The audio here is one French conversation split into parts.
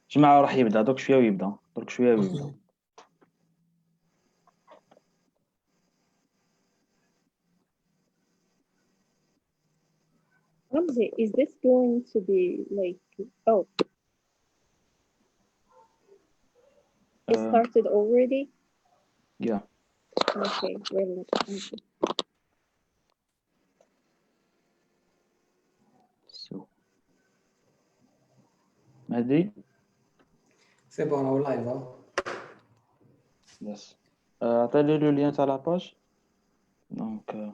جماعة راح يبدا دوك شوية ويبدا درك شوية ويبدا. Ramzi, is this going to be like, oh, it started already? Yeah. Okay, well, okay. So. مهدي. سي بون راهو لايف ها. Yes. عطيلي لو لين تاع لاباج. دونك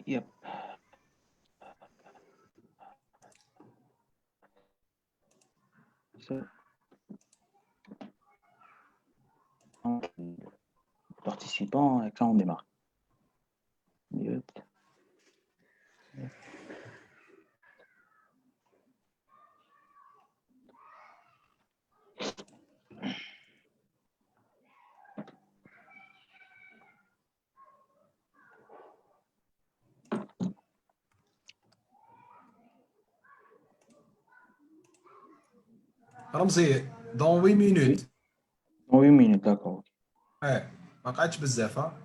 يب. So. Participants, et quand on démarre. Mute. رمزي dans 8 minutes. Dans 8 minutes, d'accord. ما قعدتش بزاف ها.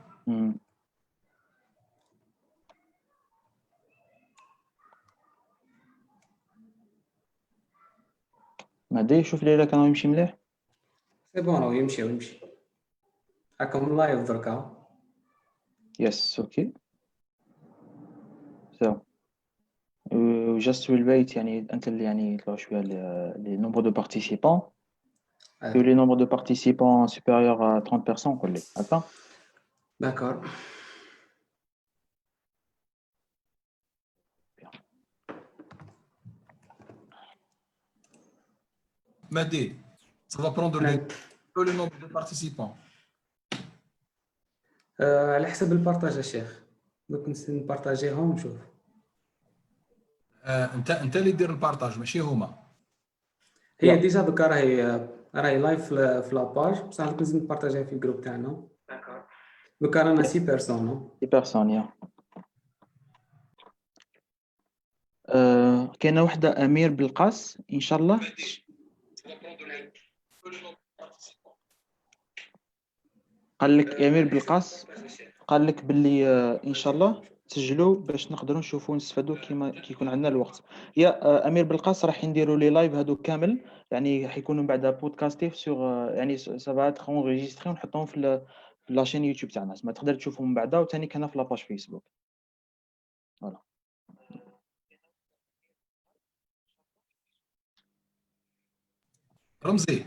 مهدي شوف لي الا كان يمشي مليح. سي بون راهو يمشي راكم لايف دركا. Yes, ok. So. Just will wait يعني انت اللي يعني يطلعوا شويه les nombres de participants. Que les nombres de participants supérieurs à 30 personnes قول لي. Attends. D'accord. Mehdi, ça va prendre le nombre de participants. على حسب البارطاج يا شيخ. دوك نبارطاجيهم ونشوف. انت اللي دير البارطاج ماشي هما. هي ديجا دوكا راهي لايف في لاباج بصح لازم نبارطاجيها في الجروب تاعنا. دوكا رانا 6 بيرسون. 6 personnes يا. كاينه وحده امير بالقاس ان شاء الله. قال لك امير بالقاس قال لك باللي ان شاء الله تسجلوا باش نقدروا نشوفوا ونستفادوا كيما كيكون عندنا الوقت. يا امير بالقاس راح نديروا لي لايف هادو كامل يعني حيكونوا بعدا بودكاستي سوغ يعني سافا اتر انغيستري ونحطهم في لاشين يوتيوب تاعنا ما تقدر تشوفهم من بعدا وثاني كان في لاباج فيسبوك. فوالا رمزي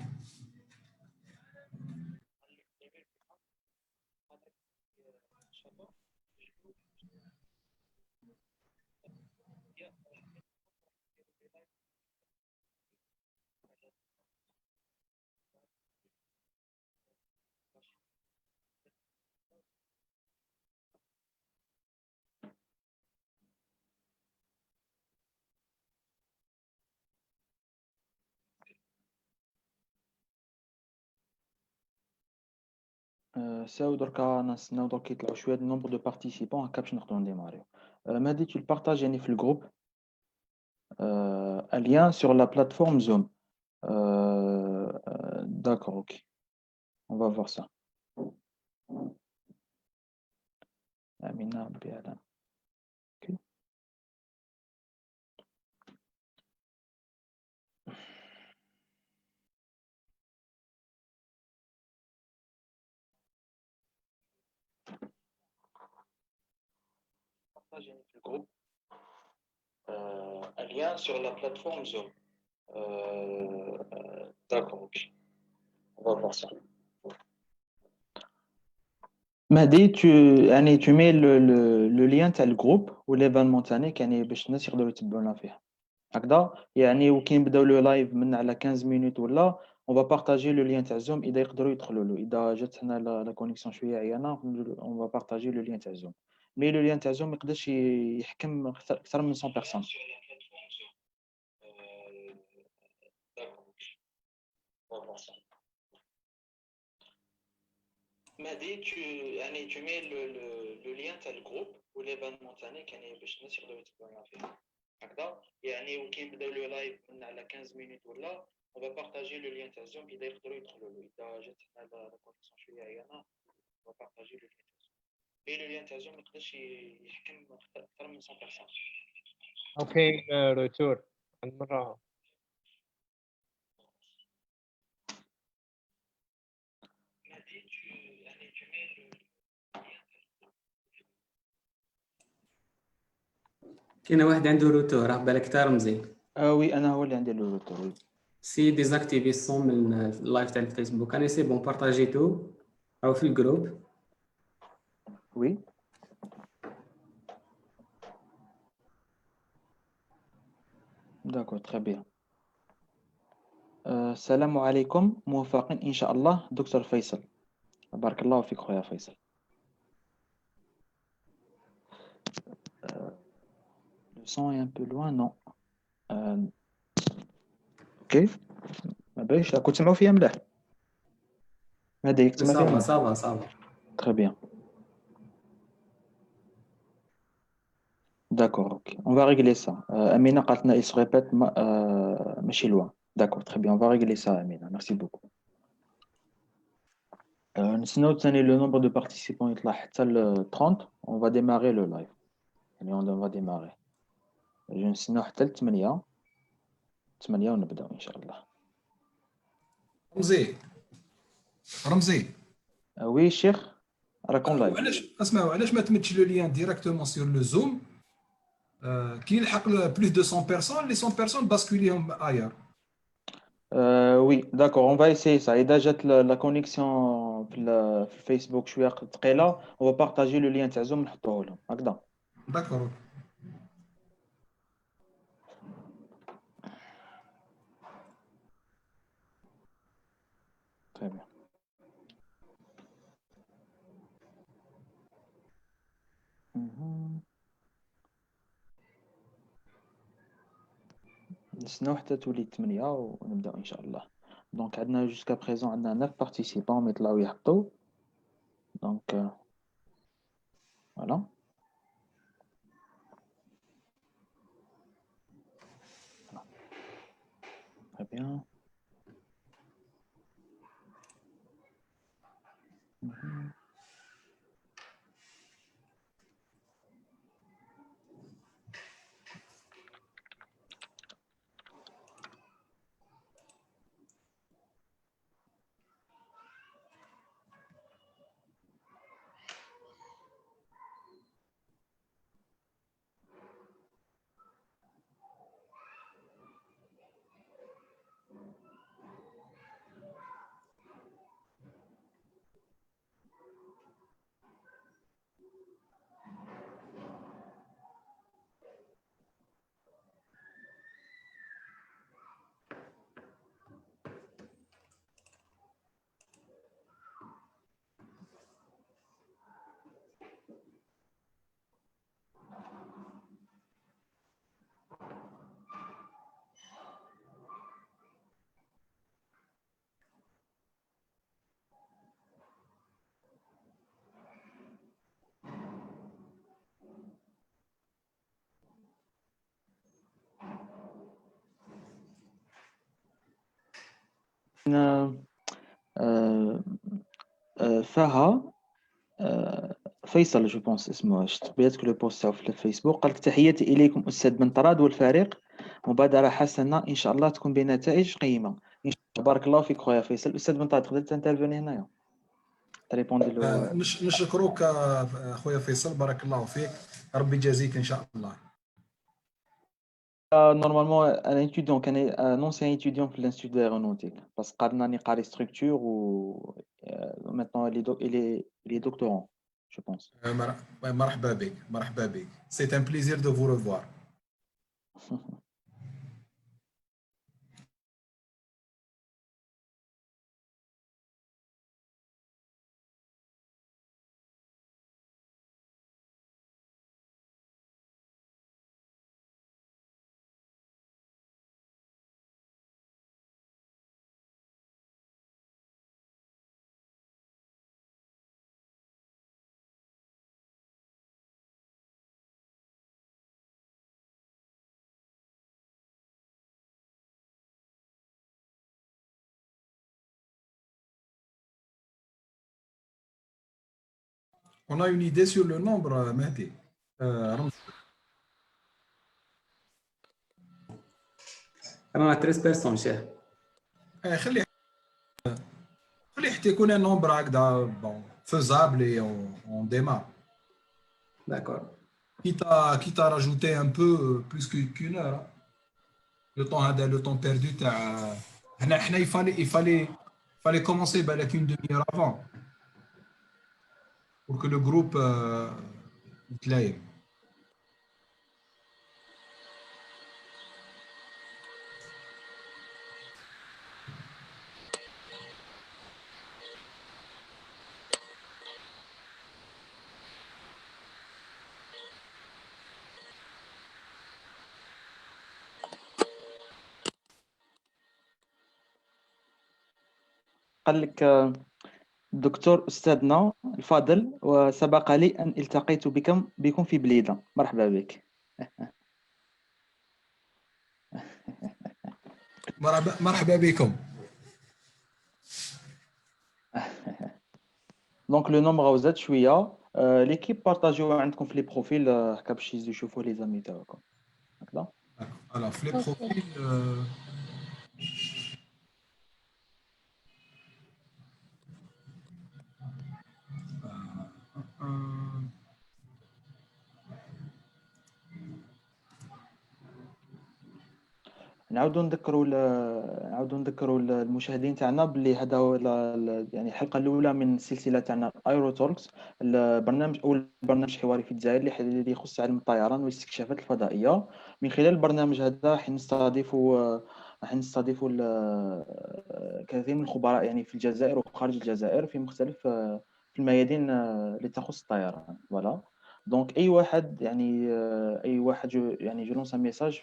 ساو دركا نستناو دوك يطلعوا شويه النومبر دو بارتيسيبون هكا باش نقدروا نديماريو. مهدي tu le partages يعني في الجروب un lien sur la plateforme Zoom. D'accord, ok. On va voir ça. Amina Bialam. Ok. Partager le groupe. Un lien sur la plateforme Zoom. D'accord, ok. On va voir ça. Mahdi, tu mets le lien تاع الجروب والإيفينمون تاعك يعني باش الناس يقدروا يتبعونا فيه. هكذا يعني وكي نبداو لو لايف من على 15 مينوت ولا on va partager le lien تاع زوم اذا يقدروا يدخلوا له اذا جات هنا لا كونيكسيون شويه عيانه on va partager le lien تاع زوم مي لو لين تاع زوم ما يقدرش يحكم اكثر من 100 بيرسون. Mehdi, tu mets le lien تاع الجروب وليفينمون تاعنا كان باش الناس يقدروا يتبعونا فيه هكذا يعني وكي نبداو لو لايف من على 15 مينوت ولا on va partager le lien تاع زوم اذا يقدروا يدخلوا له اذا جات لنا لا كونيكسيون شويه عيانه on va partager le lien تاع زوم اي le lien تاع زوم ما يقدرش يحكم اكثر من 100 بيرسون اوكي روتور المره Mehdi, tu mets le كاين واحد عنده روتو راه بالك تا رمزي وي انا هو اللي عندي لو روتور وي سي ديزاكتيفي الصون من اللايف تاع الفيسبوك انا سي بون بارطاجيتو او في الجروب وي داكور تري بيان السلام عليكم موفقين ان شاء الله دكتور فيصل بارك الله فيك خويا فيصل le son est un peu loin non اوكي ما بايش كنت تسمعوا فيا ملاح هذا تسمع فيا صافا ملاح صافا صافا très bien d'accord ok on va régler ça Amina قالت لنا il se répète ماشي loin d'accord très bien on va régler ça Amina merci beaucoup نستناو ثاني le nombre de participants يطلع حتى ل 30 on va démarrer le live يعني on va démarrer نستناو حتى ل 8 ونبداو ان شاء الله رمزي وي الشيخ راكم لايف وعلاش اسمعوا علاش ما تمدش لو ليان ديريكتومون سور لو زوم كي يلحق بلوس دو 100 بيرسون لي 100 بيرسون باسكوليهم اير وي داكور on va essayer ça اذا جات لا كونيكسيون في الفيسبوك شويه ثقيله on va partager le lien تاع زوم نحطوه لهم هكذا داكور très bien نستناو حتى تولي 8 ونبداو ان شاء الله دونك عندنا جوسكا بريزون عندنا 9 بارتيسيبون يطلعوا يهبطوا دونك فوالا très bien فها فيصل جو بونس اسمه شفت بيتك لو بوست تاعو في الفيسبوك قالك تحياتي اليكم استاذ بن طراد والفريق مبادره حسنه ان شاء الله تكون بنتائج قيمه ان شاء الله بارك الله فيك خويا فيصل استاذ بن طراد تقدر تنترفيني هنايا تريبوندي له نشكروك اخويا فيصل بارك الله فيك ربي يجازيك ان شاء الله normalement un étudiant un ancien étudiant في l'institut d'aéronautique parce que قارناني قاري structure ou maintenant il est doctorant je pense مرحبا بك مرحبا بك سي ان بليزير دو فو ريفوار On a une idée sur le nombre, Mehdi. رمز. رانا 13 بيرسون شيخ. خلي حتى يكون un nombre هكذا bon faisable et on démarre. D'accord. Quitte à rajouter un peu plus qu'une heure. Le temps perdu تاع هنا il fallait commencer بالك une demi-heure avant pour que le groupe يتلايم. قال لك الدكتور أستاذنا الفاضل، وسبق لي أن التقيت بكم في بليدة. مرحبا بك. مرحبا بكم. دونك لو نومبر زاد شويه. ليكيب بارطاجيو عندكم في لي بروفيل هكا باش يشوفوا لي زامي تاعكم هكذا. Alors, flip Ok. profil. نعاودوا نذكروا المشاهدين تاعنا باللي هذا هو يعني الحلقه الاولى من السلسله تاعنا ايرو توكس، البرنامج اول برنامج حواري في الجزائر اللي يخص علم الطيران والاستكشافات الفضائيه. من خلال البرنامج هذا راح نستضيفوا كثير من الخبراء يعني في الجزائر وخارج الجزائر في مختلف في الميادين اللي تخص الطيران. فوالا دونك اي واحد يعني يعني جو لونس ان ميساج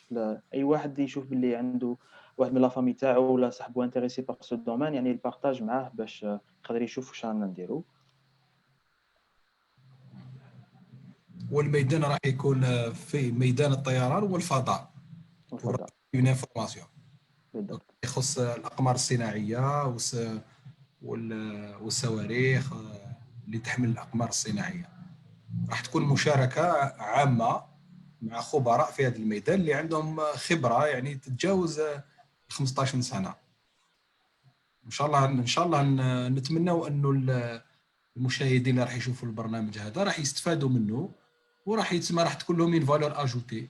اي واحد يشوف باللي عنده واحد من لا فامي تاعو ولا صاحبو انتريسي باغ سو دومين، يعني البارطاج معاه باش يقدر يشوف واش رانا نديرو. والميدان راح يكون في ميدان الطيران والفضاء. وفضل une information بالضبط. يخص الأقمار الصناعية والصواريخ اللي تحمل الأقمار الصناعية. راح تكون مشاركة عامة مع خبراء في هذا الميدان اللي عندهم خبرة يعني تتجاوز 15 سنة. إن شاء الله نتمنى أنه المشاهدين اللي راح يشوفوا البرنامج هذا راح يستفادوا منه وراح راح تكون لهم une valeur ajoutée.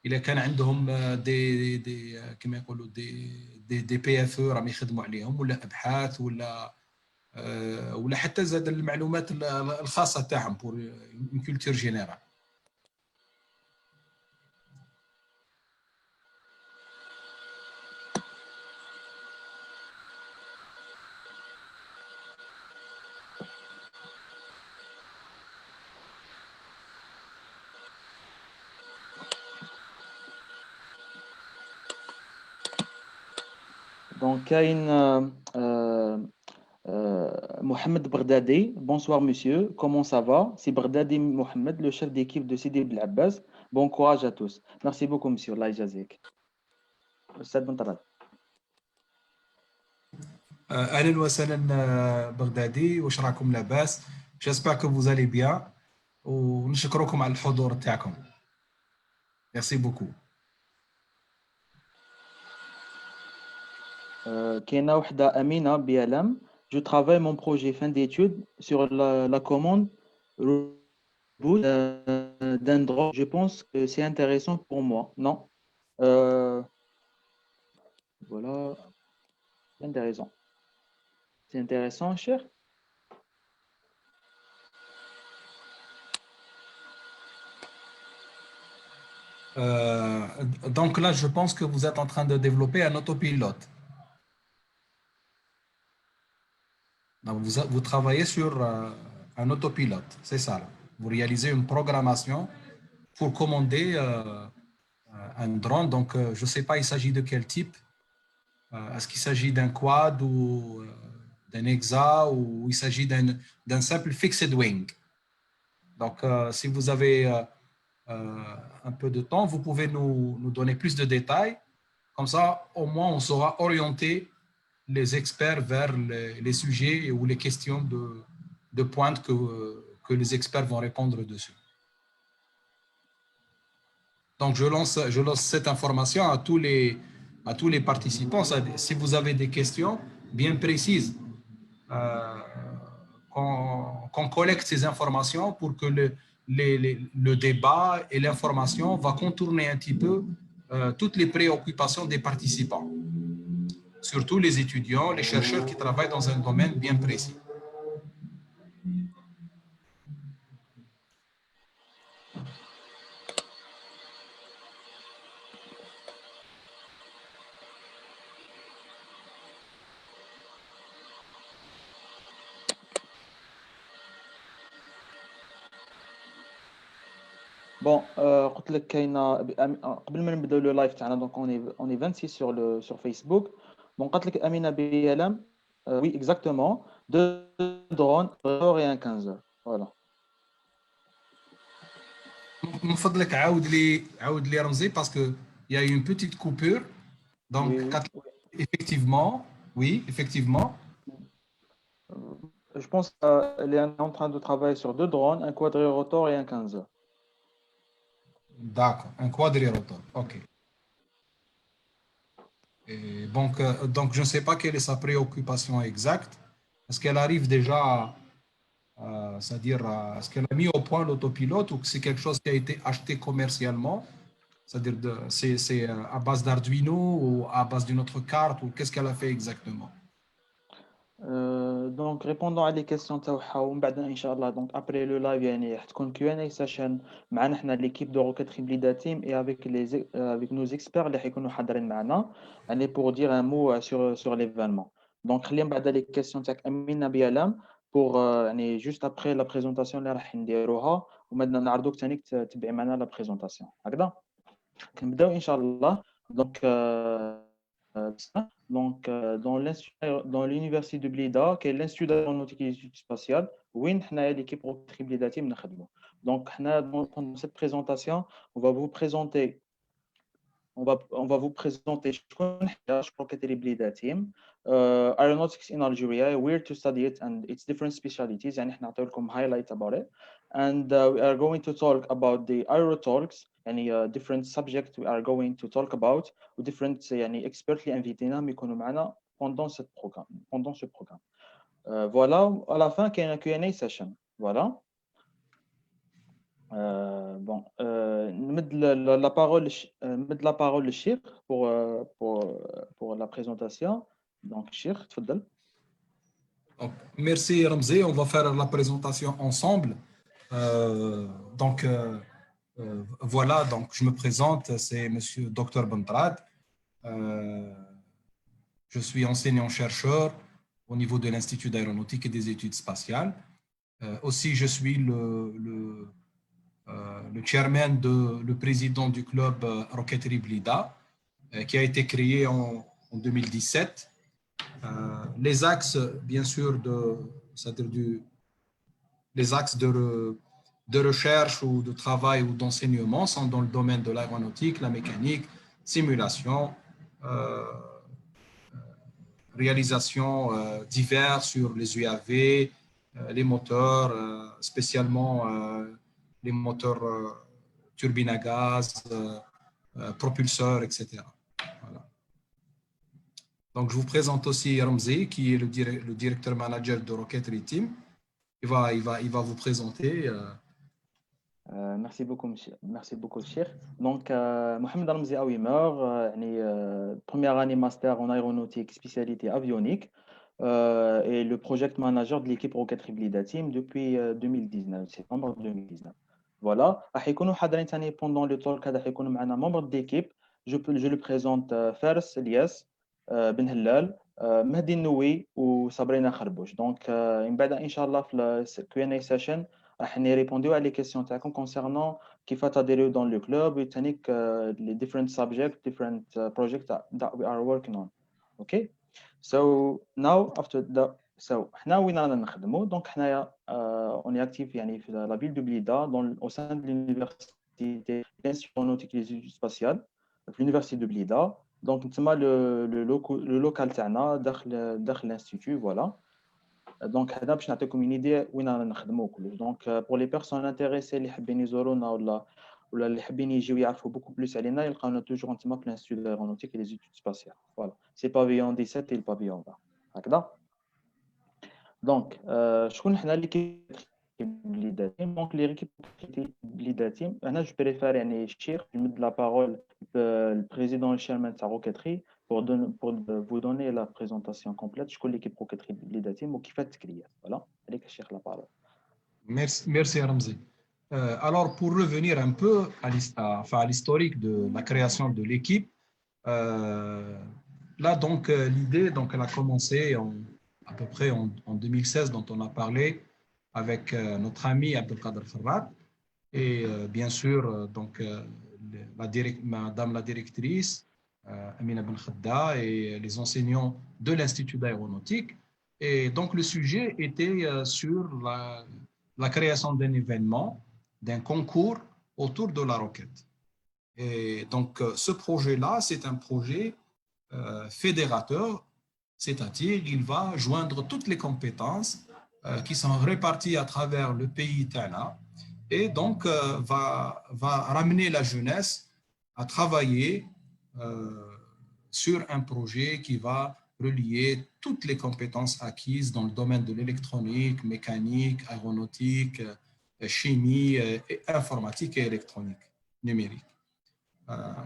إذا كان عندهم دي كما يقولوا دي بي اف راهم يخدموا عليهم ولا ابحاث ولا حتى زاد المعلومات الخاصه تاعهم pour une culture générale. دونك كاين Mohamed Baghdadi, bonsoir monsieur, comment ça va? C'est Baghdadi Mohamed, le chef d'équipe de Sidi Blabbas. Bon courage à tous. Merci beaucoup monsieur, Allah يجازيك. أستاذ بن طراد. اهلا وسهلا بغدادي، واش راكم لاباس؟ جيسبر كو فوز الي بيان ونشكركم على الحضور تاعكم. ميرسي بوكو. كاينه وحده امينه بيلام. Je travaille mon projet fin d'études sur la commande reboot d'un drone. Je pense que c'est intéressant pour moi. Non? Voilà. Intéressant. C'est intéressant, cher. Donc là, je pense que vous êtes en train de développer un autopilote. Donc vous travaillez sur un autopilote, c'est ça. Là. Vous réalisez une programmation pour commander un drone. Donc, je ne sais pas, il s'agit de quel type. Est-ce qu'il s'agit d'un quad ou d'un hexa ou il s'agit d'un simple fixed wing? Donc, si vous avez un peu de temps, vous pouvez nous donner plus de détails. Comme ça, au moins, on saura orienter les experts vers les sujets ou les questions de pointe que que les experts vont répondre dessus. Donc, je lance cette information à tous les participants. Si vous avez des questions bien précises, qu'on collecte ces informations pour que le débat et l'information va contourner un petit peu toutes les préoccupations des participants, surtout les étudiants, les chercheurs qui travaillent dans un domaine bien précis. Bon, قلت لك كاينه قبل ما نبداو لو لايف تاعنا دونك اوني 26 sur Facebook. Donc قالت لك امينه بيلام oui exactement 2 drones et un 15 voilà. من فضلك عاود لي رمزي parce que il y a eu une petite coupure. Donc Oui. effectivement, oui, effectivement. Je pense qu'elle est en train de travailler sur 2 drones, un quadrirotor et un 15. D'accord, un quadrirotor, ok. Et donc, je ne sais pas quelle est sa préoccupation exacte. Est-ce qu'elle arrive déjà, c'est-à-dire, est-ce qu'elle a mis au point l'autopilote ou que c'est quelque chose qui a été acheté commercialement? C'est-à-dire, c'est à base d'Arduino ou à base d'une autre carte ou qu'est-ce qu'elle a fait exactement? Donc répondant à les questions تاعها ومن بعد ان شاء الله donc après le live يعني حتكون Q&A session معنا حنا l'équipe de Rocket Hibrida Team et avec nos experts اللي حيكونوا حاضرين معنا يعني pour dire un mot sur l'événement. Donc خلينا من بعد les questions تاعك أمينة بيلام pour يعني juste après la présentation اللي راح نديروها ومدنا نعرضوك ثاني تتبعي معنا la présentation هكذا نبداو ان شاء الله. Donc Donc, dans l'université de Blida, qui est l'Institut d'aéronautique et d'études spatiales, où nous avons l'équipe Rocket Blida Team. Donc, dans cette présentation, on va vous présenter Rocket Blida Team, Aeronautics in Algeria, where to study it and its different specialties. يعني احنا نعطيكم highlight about it. And we are going to talk about the aerotalks, يعني different subjects we are going to talk about, و different يعني expertly invités يكونوا معنا pendant ce programme. Voilà, à la fin qu'il y a une Q&A session. Voilà. Bon, نمد la parole le Cheikh pour la présentation. Donc Cheikh, تفضل. Donc, merci Ramzi, on va faire la présentation ensemble. Voilà, donc je me présente, c'est Monsieur Dr Bentrad. Je suis enseignant-chercheur au niveau de l'Institut d'aéronautique et des études spatiales. Aussi, je suis le chairman, le président du club Roqueterie Blida, qui a été créé en 2017. Les axes, bien sûr, c'est-à-dire les axes de recherche ou de travail ou d'enseignement sont dans le domaine de l'aéronautique, la mécanique, simulation, réalisation diverses sur les UAV, les moteurs, spécialement les moteurs turbines à gaz, propulseurs, etc. Voilà. Donc, je vous présente aussi Ramzi, qui est le directeur manager de Rocketry Team. Il va vous présenter. Merci beaucoup, Cheikh. Donc, Mohamed Ramzi Aouimer, première année master en aéronautique, spécialité avionique, et le project manager de l'équipe Rocketry Blida Team depuis 2019, septembre 2019. Voilà. حيكونوا حاضرين ثاني pendant le talk هذا حيكونوا معنا membres d'équipe. Je le présente Fares Elias, Ben Hellal, مهدي النووي وصابرينا خربوش. Donc, من بعد إن شاء الله في Q&A session راح نريبونديو على les questions تاعكم concernant كيف تاديروا dans le club et تانيك les different subjects, different projects that we are working on. Okay? So now after that, حنا وين رانا نخدموا؟ دونك حنايا on est actif يعني في la ville de Blida au sein de l'université l'Institut d'aéronautique et des études spatiales في l'université de Blida. Donc نتسمى le local تاعنا داخل l'institut. Voilà. دونك هذا باش نعطيكم une idée وين رانا نخدموا كلش. دونك pour les personnes intéressées اللي حابين يزورونا ولا اللي حابين يجيو يعرفوا beaucoup plus علينا يلقاونا توجور تما في الانستيتوت d'aéronautique et les études spatiales. Voilà, c'est pavillon 17 et le pavillon 20 هكذا. دونك شكون حنا اللي بليدا تيم؟ دونك لي ريكيب بليدا تيم هنا جو بريفير يعني شير نمد لا بارول البريزيدون الشيرمان تاع روكيتري pour vous donner la présentation complète. شكون l'équipe روكيتري بليدا تيم وكيفاش تكريات. فوالا عليك الشيخ لا بارول. Merci Ramzi. Alors pour revenir un peu à l'historique de la création de l'équipe, là donc l'idée donc elle a commencé à peu près en 2016 dont on a parlé avec notre ami Abdelkader Ferrat et bien sûr donc madame la directrice Amina Ben Khadda et les enseignants de l'Institut d'aéronautique. Et donc le sujet était sur la création d'un événement, d'un concours autour de la roquette. Et donc ce projet-là, c'est un projet fédérateur, c'est-à-dire il va joindre toutes les compétences qui sont réparties à travers le pays Tana et donc va ramener la jeunesse à travailler sur un projet qui va relier toutes les compétences acquises dans le domaine de l'électronique, mécanique, aéronautique, chimie, informatique et électronique numérique.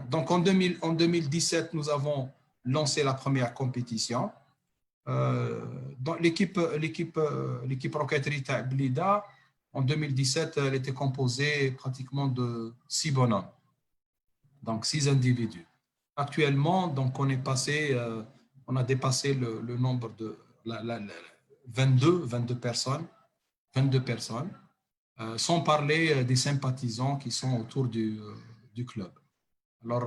Donc en 2017, nous avons lancé la première compétition. Dans l'équipe roquetterie Blida, en 2017, elle était composée pratiquement de 6 bonhommes, donc 6 individus. Actuellement, donc on a dépassé le nombre de 22 personnes, sans parler des sympathisants qui sont autour du club. Alors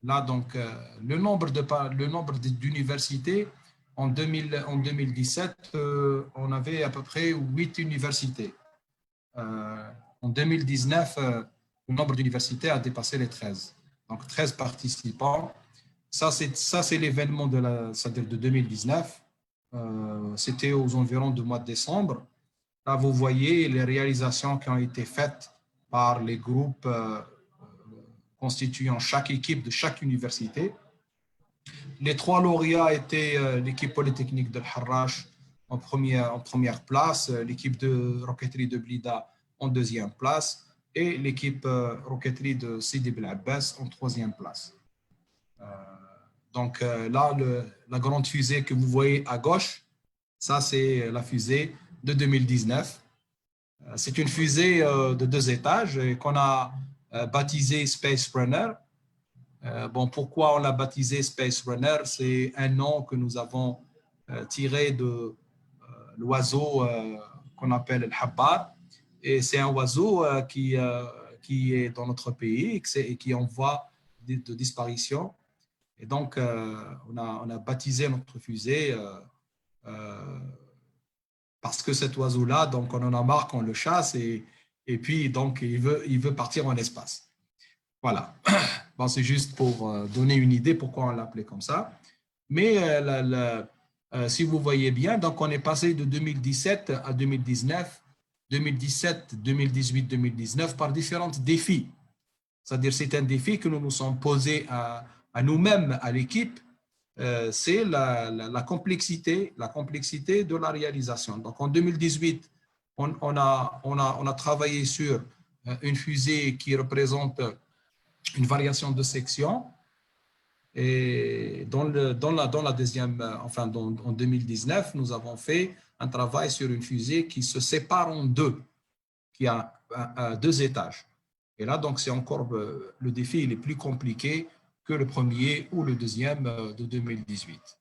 là, donc, le nombre d'universités, en 2017, on avait à peu près 8 universités. En 2019, le nombre d'universités a dépassé les 13. Donc, 13 participants. Ça, c'est l'événement c'est-à-dire de 2019. C'était aux environs du mois de décembre. Là, vous voyez les réalisations qui ont été faites par les groupes constituant chaque équipe de chaque université. Les 3 lauréats étaient l'équipe polytechnique de Harrach en première place, l'équipe de roquetterie de Blida en 2e place et l'équipe roquetterie de Sidi Bel Abbas en 3e place. Donc là, la grande fusée que vous voyez à gauche, ça c'est la fusée de 2019. C'est une fusée de 2 étages qu'on a baptisée Space Runner. Bon, pourquoi on l'a baptisé Space Runner? C'est un nom que nous avons tiré de l'oiseau qu'on appelle le habbar. Et c'est un oiseau qui est dans notre pays et qui est en voie de disparition. Et donc, on a baptisé notre fusée parce que cet oiseau-là, donc on en a marre qu'on le chasse et puis donc il veut partir en espace. Voilà. Bon, c'est juste pour donner une idée pourquoi on l'appelait comme ça. Mais si vous voyez bien, donc on est passé de 2017 à 2019, 2017, 2018, 2019 par différents défis. C'est-à-dire c'est un défi que nous nous sommes posés à nous-mêmes, à l'équipe, c'est la complexité de la réalisation. Donc en 2018, on a travaillé sur une fusée qui représente une variation de section. Et dans la deuxième, enfin en 2019, nous avons fait un travail sur une fusée qui se sépare en 2, qui a 2 étages. Et là, donc, c'est encore le défi, il est plus compliqué que le premier ou le deuxième de 2018.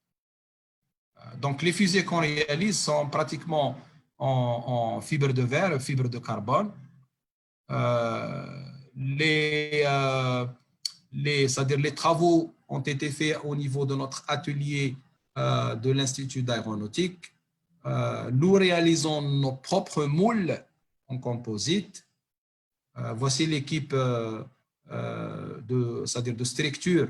Donc, les fusées qu'on réalise sont pratiquement en fibre de verre, fibre de carbone. C'est-à-dire les travaux ont été faits au niveau de notre atelier de l'Institut d'aéronautique. Nous réalisons nos propres moules en composite. Voici l'équipe c'est-à-dire de structure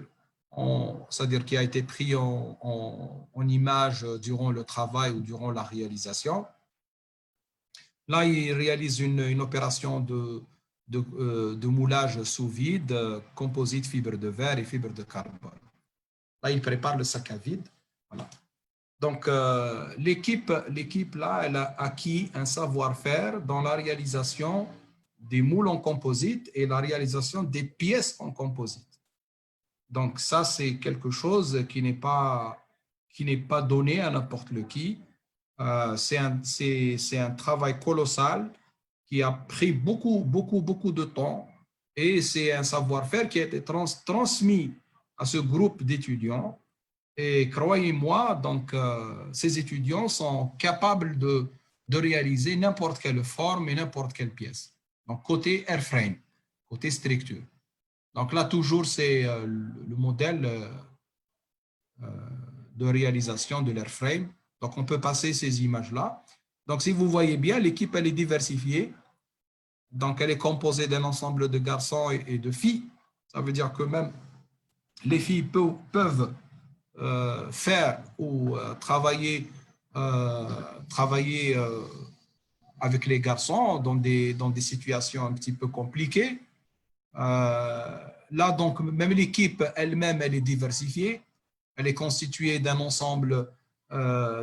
c'est-à-dire qui a été pris en image durant le travail ou durant la réalisation. Là, il réalise une opération de moulage sous vide, composite, fibre de verre et fibre de carbone. Là, il prépare le sac à vide. Voilà. Donc, l'équipe, là, elle a acquis un savoir-faire dans la réalisation des moules en composite et la réalisation des pièces en composite. Donc, ça, c'est quelque chose qui n'est pas donné à n'importe qui. C'est un travail colossal qui a pris beaucoup de temps et c'est un savoir-faire qui a été transmis à ce groupe d'étudiants. Et croyez-moi, donc, ces étudiants sont capables de réaliser n'importe quelle forme et n'importe quelle pièce. Donc, côté airframe, côté structure. Donc là, toujours, c'est le modèle de réalisation de l'airframe. Donc, on peut passer ces images-là. Donc, si vous voyez bien, l'équipe, elle est diversifiée. Donc, elle est composée d'un ensemble de garçons et de filles. Ça veut dire que même les filles peuvent faire ou travailler avec les garçons dans des situations un petit peu compliquées. Là, donc, même l'équipe elle-même, elle est diversifiée. Elle est constituée d'un ensemble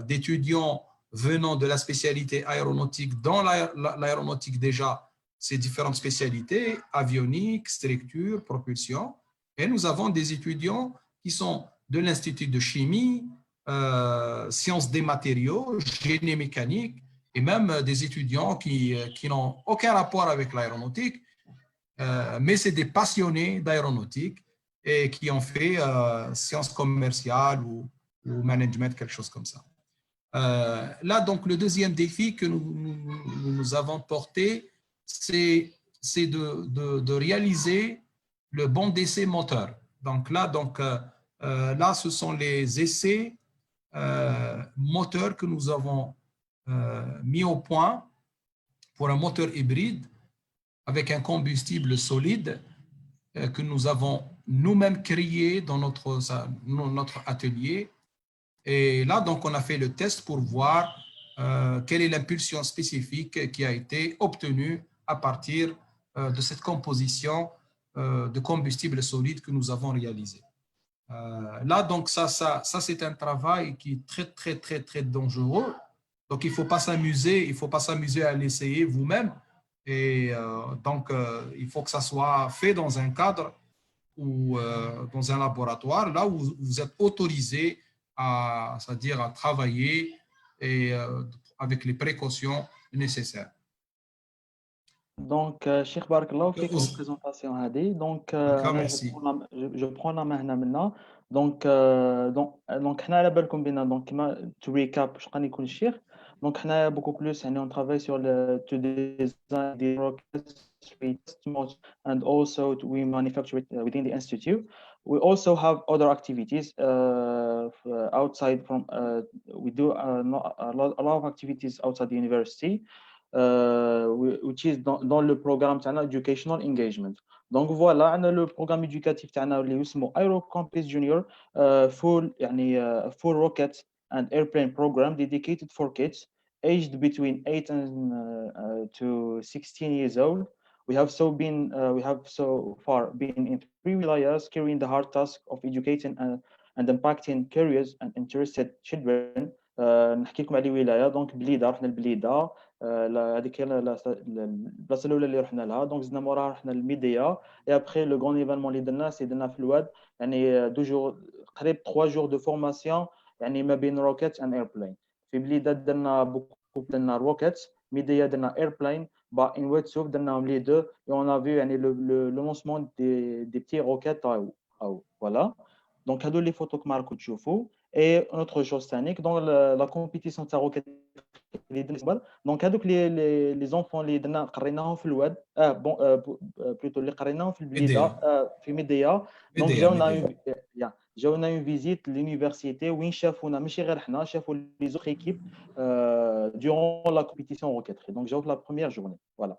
d'étudiants venant de la spécialité aéronautique. Dans l'aéronautique, déjà, ces différentes spécialités, avionique, structure, propulsion. Et nous avons des étudiants qui sont de l'Institut de chimie, sciences des matériaux, génie mécanique, et même des étudiants qui n'ont aucun rapport avec l'aéronautique, mais c'est des passionnés d'aéronautique et qui ont fait sciences commerciales ou management, quelque chose comme ça. Là, donc, le deuxième défi que nous avons porté, c'est de réaliser le bon d'essai moteur. Donc là, là, ce sont les essais moteurs que nous avons mis au point pour un moteur hybride avec un combustible solide que nous avons nous-mêmes créé dans notre atelier. Et là, donc, on a fait le test pour voir quelle est l'impulsion spécifique qui a été obtenue à partir de cette composition de combustible solide que nous avons réalisé. Là, donc, ça c'est un travail qui est très dangereux. Donc, il ne faut pas s'amuser à l'essayer vous-même. Et donc, il faut que ça soit fait dans un cadre ou dans un laboratoire, là où vous êtes autorisé c'est-à-dire à travailler et avec les précautions nécessaires. Donc, Cheikh Barakallahu fik pour la présentation هذه. Donc, je prends la main maintenant. Donc, حنا على بالكم بنا donc كما to recap واش غادي يكون الشيخ. Donc, حنا beaucoup plus يعني on travaille sur le to design the rockets and also we manufacture it within the institute. We also have other activities outside from we do a lot of activities outside the university. Which is dans le programme تاعنا educational engagement. Donc voilà, عندنا le programme éducatif تاعنا اللي اسمه Aero Campus Junior, full يعني full rocket and airplane program dedicated for kids aged between 8 and to 16 years old. We have so far been in 3 wilayas carrying the hard task of educating and impacting curious and interested children. نحكي لكم على ولايه دونك بليده. رحنا لبليده هذيك هي البلاصه الاولى اللي رحنا لها. دونك زدنا موراها رحنا للميديا. اي ابخي لو غون ايفينمون اللي درنا درنا في الواد يعني 2 جور قريب 3 جور دو فورماسيون يعني ما بين روكيت اند ايربلين. في بليده درنا بوكو درنا روكيت, ميديا درنا ايربلين, با ان ويتسوف درناهم لي دو. et on a vu يعني le lancement des petits roquettes او voilà. Donc هادو لي فوتو كما راكم تشوفوا. Et autre chose ثانيك dans la compétition تاع روكيت اللي درنا قبل. دونك هذوك لي زونفون اللي درنا قريناهم في الواد بلوتو اللي قريناهم في البليده في ميديا. دونك جاونا اون فيزيت لونيفرسيتي وين شافونا ماشي غير حنا, شافوا لي زوخ ايكيب durant la compétition roquetterie. Donc جاو في la première journée. Voilà.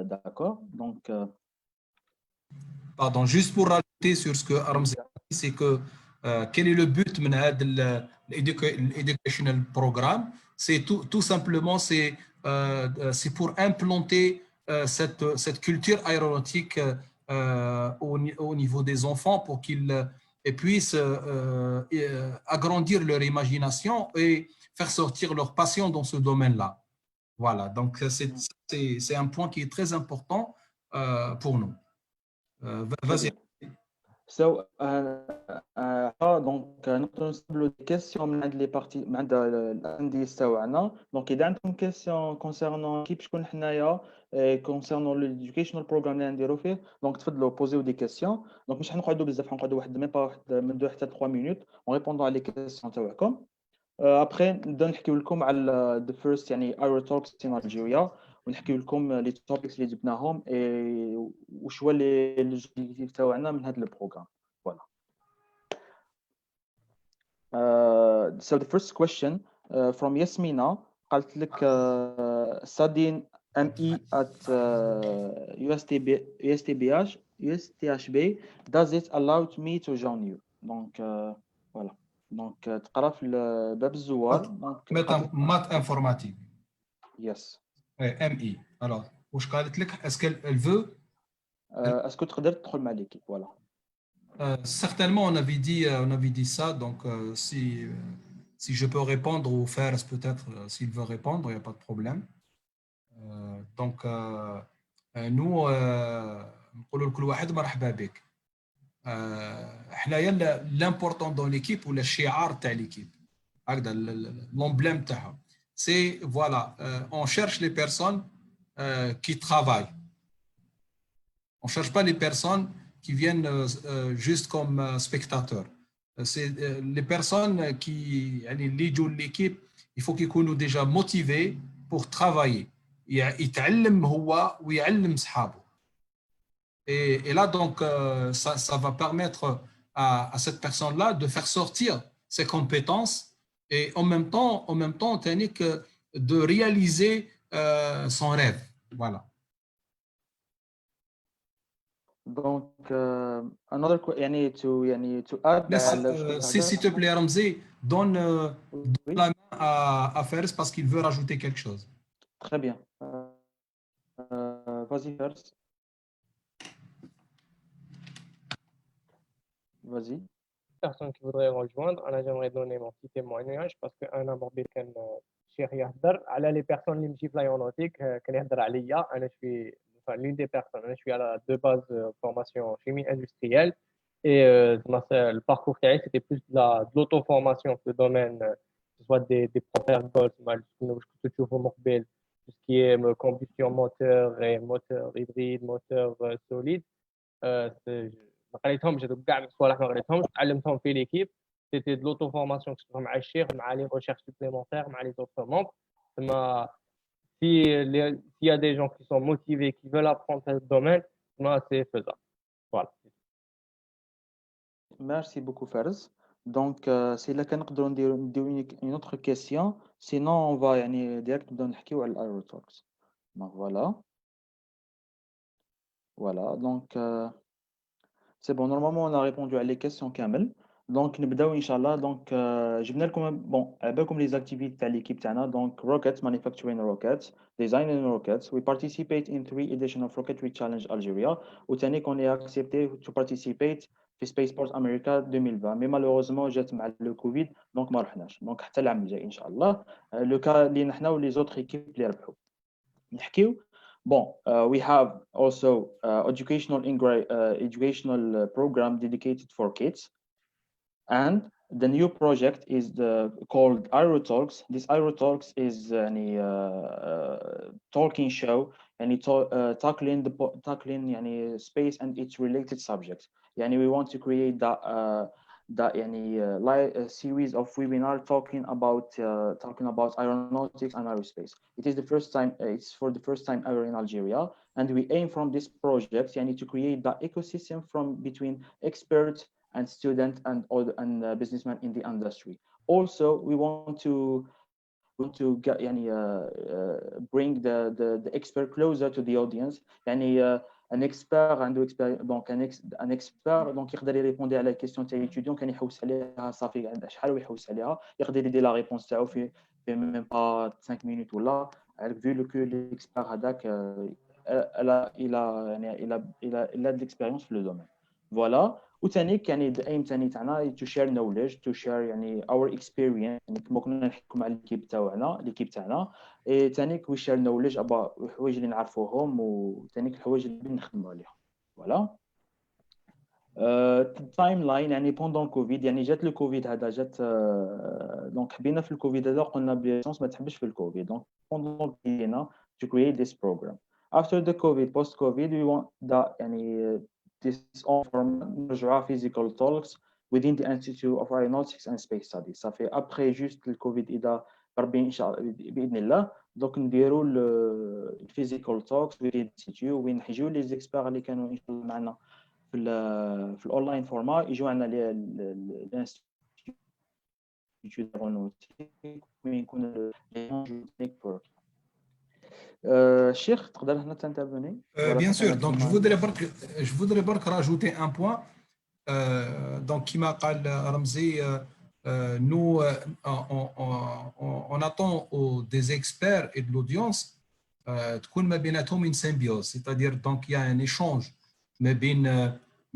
D'accord. Donc Pardon, juste pour rajouter sur ce que Ramzi a dit, c'est que quel est le but de l'éducational programme? C'est tout simplement c'est pour implanter cette culture aéronautique au niveau des enfants pour qu'ils puissent agrandir leur imagination et faire sortir leur passion dans ce domaine-là. Voilà, donc c'est un point qui est très important pour nous. Vas-y. So, دونك نقدروا نستقبلوا دي كيسيون من عند لي بارتي من عند الانديس تاعنا. دونك اذا عندكم كيسيون كونسيرنون كيف شكون حنايا كونسيرنون ليدوكيشنال بروغرام اللي نديرو فيه، دونك تفضلوا بوزيو دي كيسيون. دونك مش حنقعدوا بزاف، حنقعدوا واحد ميم با واحد من 2 حتى 3 مينوت اون ريبوندون على لي كيسيون تاعكم. ابخي نبداو نحكيو لكم على ذا فيرست يعني ايرو توكس ان الجيريا، ونحكيو لكم لي توبكس اللي جبناهم وش هو لي لوجيكتيف تاعنا من هذا البروغرام. فوالا. So the first question from Yasmina قالت لك studying ME at USTHB does it allow me to join you. Donc voilà. Donc تقرا في الباب الزوار. Donc maths informatique. Yes. ME. Alors واش قالت لك est-ce qu'elle veut est-ce que تقدر تدخل مع l'équipe. Voilà. Certainement, on avait dit ça. Donc, si je peux répondre ou faire peut-être, s'il veut répondre, il n'y a pas de problème. Donc, nous, نقولوا لكل واحد مرحبا بك. حنايا l'important dans l'équipe ou le shi'ar تاع l'équipe. هكذا l'emblème تاعها. C'est voilà, on cherche les personnes qui travaillent. On ne cherche pas les personnes qui viennent juste comme spectateurs. C'est les personnes qui jouent l'équipe, il faut qu'ils soient déjà motivés pour travailler. يتعلم هو ويعلم صحابه. Et là, donc, ça va permettre à cette personne-là de faire sortir ses compétences et en même temps de réaliser son rêve. Voilà. Donc another يعني to add s'il te plaît Ramzi, donne la main à Fares parce qu'il veut rajouter quelque chose. Très bien. Vas-y Fares. Vas-y. Personne qui voudrait rejoindre, j'aimerais donner mon petit témoignage parce que un abordé كان شيخ يهدر على les personnes اللي مشي في l'aéronautique كان يهدر عليا. أنا suis l'une des personnes, je suis à la de base formation chimie industrielle et le parcours qui c'était plus de l'auto-formation dans le domaine, que ce soit des premières goals, tout ce qui est combustion moteur et moteur hybride, moteur solide. ما قريتهمش هذوك كاع الصوالح، ما قريتهمش، تعلمتهم في ليكيب. سيتي دو لوتو فورماسيون كنت مع الشيخ مع لي ريشيرش سوبليمونتير مع لي دوطر مونبر. تما s'il y a des gens qui sont motivés, qui veulent apprendre ce domaine, c'est faisable. Voilà. Merci beaucoup Fares. Donc c'est là كنقدروا نديروا une autre question, sinon on va يعني direct نبداو نحكيو على الايرو توكس. Donc voilà donc c'est bon, normalement on a répondu à les questions كامل. Donc نبداو ان شاء الله. Donc جبنا لكم bon على بالكم les activités تاع l'équipe تاعنا. Donc rockets, manufacturing rockets, designing rockets. We participate in 3 editions of Rocketry Challenge Algeria. وثاني qu'on est accepté to participate في Spaceport America 2020. Mais malheureusement جات مع le Covid donc ما رحناش. Donc حتى العام الجاي ان شاء الله. Le cas اللي نحنا و les autres équipes اللي ربحوا نحكيو. Bon, we have also educational program dedicated for kids, and the new project is called AeroTalks. This AeroTalks is a talking show and tackling space and its related subjects. We want to create that series of webinar talking about aeronautics and aerospace. It is the first time. It's for the first time ever in Algeria, and we aim from this project to create that ecosystem from between experts and students and businessmen in the industry. Also, we want to get bring the expert closer to the audience. ان اكسبير عنده دونك ان اكسبير دونك يقدر يريبوندي على كيسيون تاع ايتيديون كان يحوس عليها صافي عندها شحال ويحوس عليها يقدر يدير لا ريبونس تاعو في ميم با 5 مينوت ولا عارف في لو كو ليكسبير هذاك الى د ليكسبيريونس في لو دومين فوالا. وثاني يعني الايم ثاني تاعنا تو شير نوليدج تو شير يعني اور اكسبيرينس يعني كما كنا نحكوا مع ليكيب تاعنا ثاني وي شير نوليدج ابا الحوايج اللي نعرفوهم وثاني الحوايج اللي نخدموا عليهم فوالا. التايم لاين يعني بوندون كوفيد يعني جات الكوفيد هذا جات دونك حبينا في الكوفيد هذا قلنا بلي ما تحبش في الكوفيد دونك بوندون كينا to create this program after the covid post covid we want that يعني this all from نرجعوا physical talks within the Institute of Aeronautics and Space Studies صافي après juste الكوفيد اذا ربي ان شاء الله باذن الله دوك نديروا الفيزيكال توكس within the institute وين يجيو لي زيكسبير اللي كانوا ان شاء الله معنا في الاونلاين فورما يجوا عندنا الانستيتيوت وين يكون الشيخ تقدر هنا تنترفوني bien sûr donc je voudrais rajouter un point donc qui m'a قال رمزي nous on attend des experts et de l'audience تكون ما بيناتهم une symbiose c'est-à-dire donc il y a un échange ما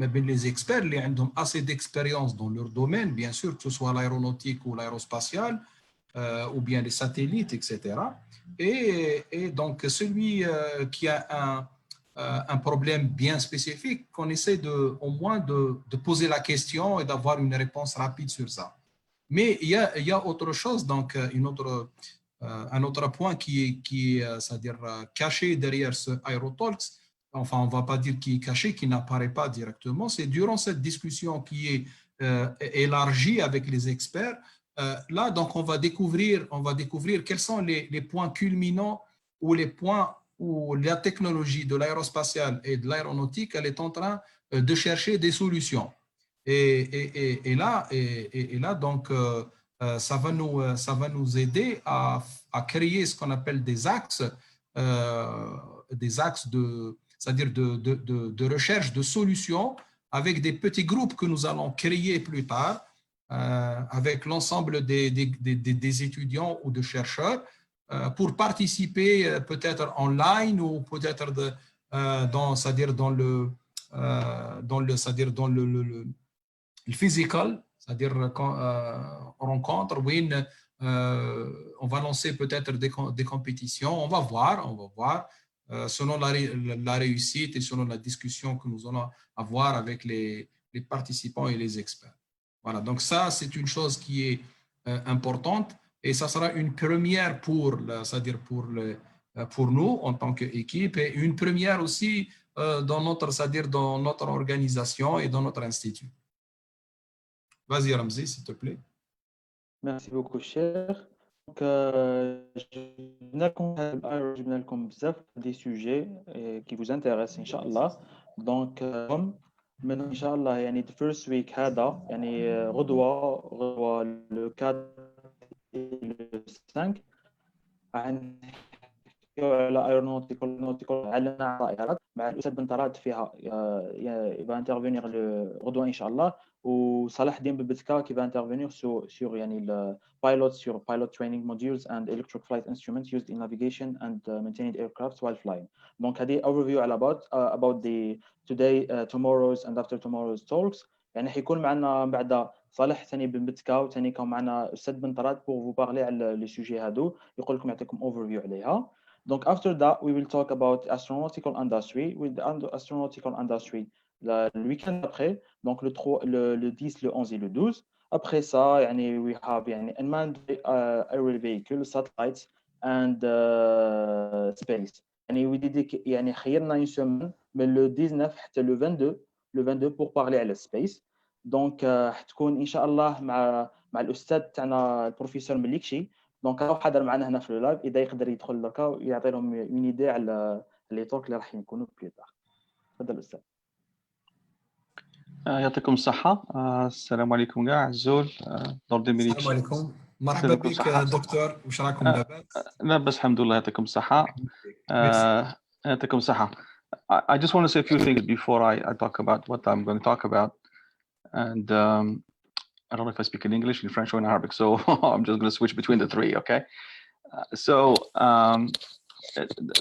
بين les experts اللي عندهم assez d'expérience dans leur domaine bien sûr que ce soit l'aéronautique ou l'aérospatiale ou bien les satellites etc. et donc celui qui a un problème bien spécifique qu'on essaie au moins de poser la question et d'avoir une réponse rapide sur ça. Mais il y a autre chose, donc un autre point qui est c'est-à-dire caché derrière ce Aerotalks, enfin on ne va pas dire qui est caché, qui n'apparaît pas directement, c'est durant cette discussion qui est élargie avec les experts, là donc on va découvrir quels sont les points culminants ou les points où la technologie de l'aérospatiale et de l'aéronautique elle est en train de chercher des solutions. Et là donc ça va nous aider à créer ce qu'on appelle des axes c'est-à-dire de recherche de solutions avec des petits groupes que nous allons créer plus tard avec l'ensemble des étudiants ou de chercheurs pour participer peut-être online ou peut-être c'est-à-dire dans le physical, c'est-à-dire rencontre où on va lancer peut-être des compétitions, on va voir selon la réussite et selon la discussion que nous allons avoir avec les participants et les experts. Voilà, donc ça c'est une chose qui est importante et ça sera une première c'est-à-dire pour nous en tant qu'équipe et une première aussi c'est-à-dire dans notre organisation et dans notre institut. Vas-y Ramzi, s'il te plaît. Merci beaucoup Cheikh. Donc جبنا لكم بزاف دي سوجي qui vous intéressent ان شاء الله. Donc من ان شاء الله يعني the first week هذا يعني غدوه le 4 et le 5 على ايرونوتيكال على طائرات مع الاستاذ بن طراد فيها يبقى انترفينير غدوه ان شاء الله وصلاح الدين ببتكا qui va intervenir sur يعني sur pilot training modules and electric flight instruments used in navigation and maintained aircraft while flying. Donc هذه overview على about the today tomorrow's and after tomorrow's talks. يعني حيكون معنا بعد صالح ثاني بن بتكا وثاني كان معنا استاذ بن طراد pour vous parler على لي سوجي هادو يقول لكم يعطيكم overview عليها. Donc after that we will talk about astronautical industry with the astronautical industry le week-end après donc le 10 le 11 et le 12. Après ça يعني we have يعني unmanned aerial vehicles satellites and space يعني we did يعني خيرنا une semaine من le 19 حتى le 22 pour parler على space. Donc حتكون ان شاء الله مع الاستاذ تاعنا البروفيسور مليكشي. دونك راهو حاضر معنا هنا في اللايف اذا يقدر يدخل دركا ويعطي لهم اون ايدي على لي توك اللي راح يكونوا بلي تار. تفضل استاذ. يعطيكم الصحة. السلام عليكم كاع عزول دور دي ميليتش. السلام عليكم مرحبا بك دكتور واش راكم لاباس؟ لاباس الحمد لله يعطيكم الصحة. يعطيكم الصحة. I just want to say a few things before I talk about what I'm going to talk about. And I don't know if I speak in English, in French, or in Arabic, so I'm just going to switch between the three, okay?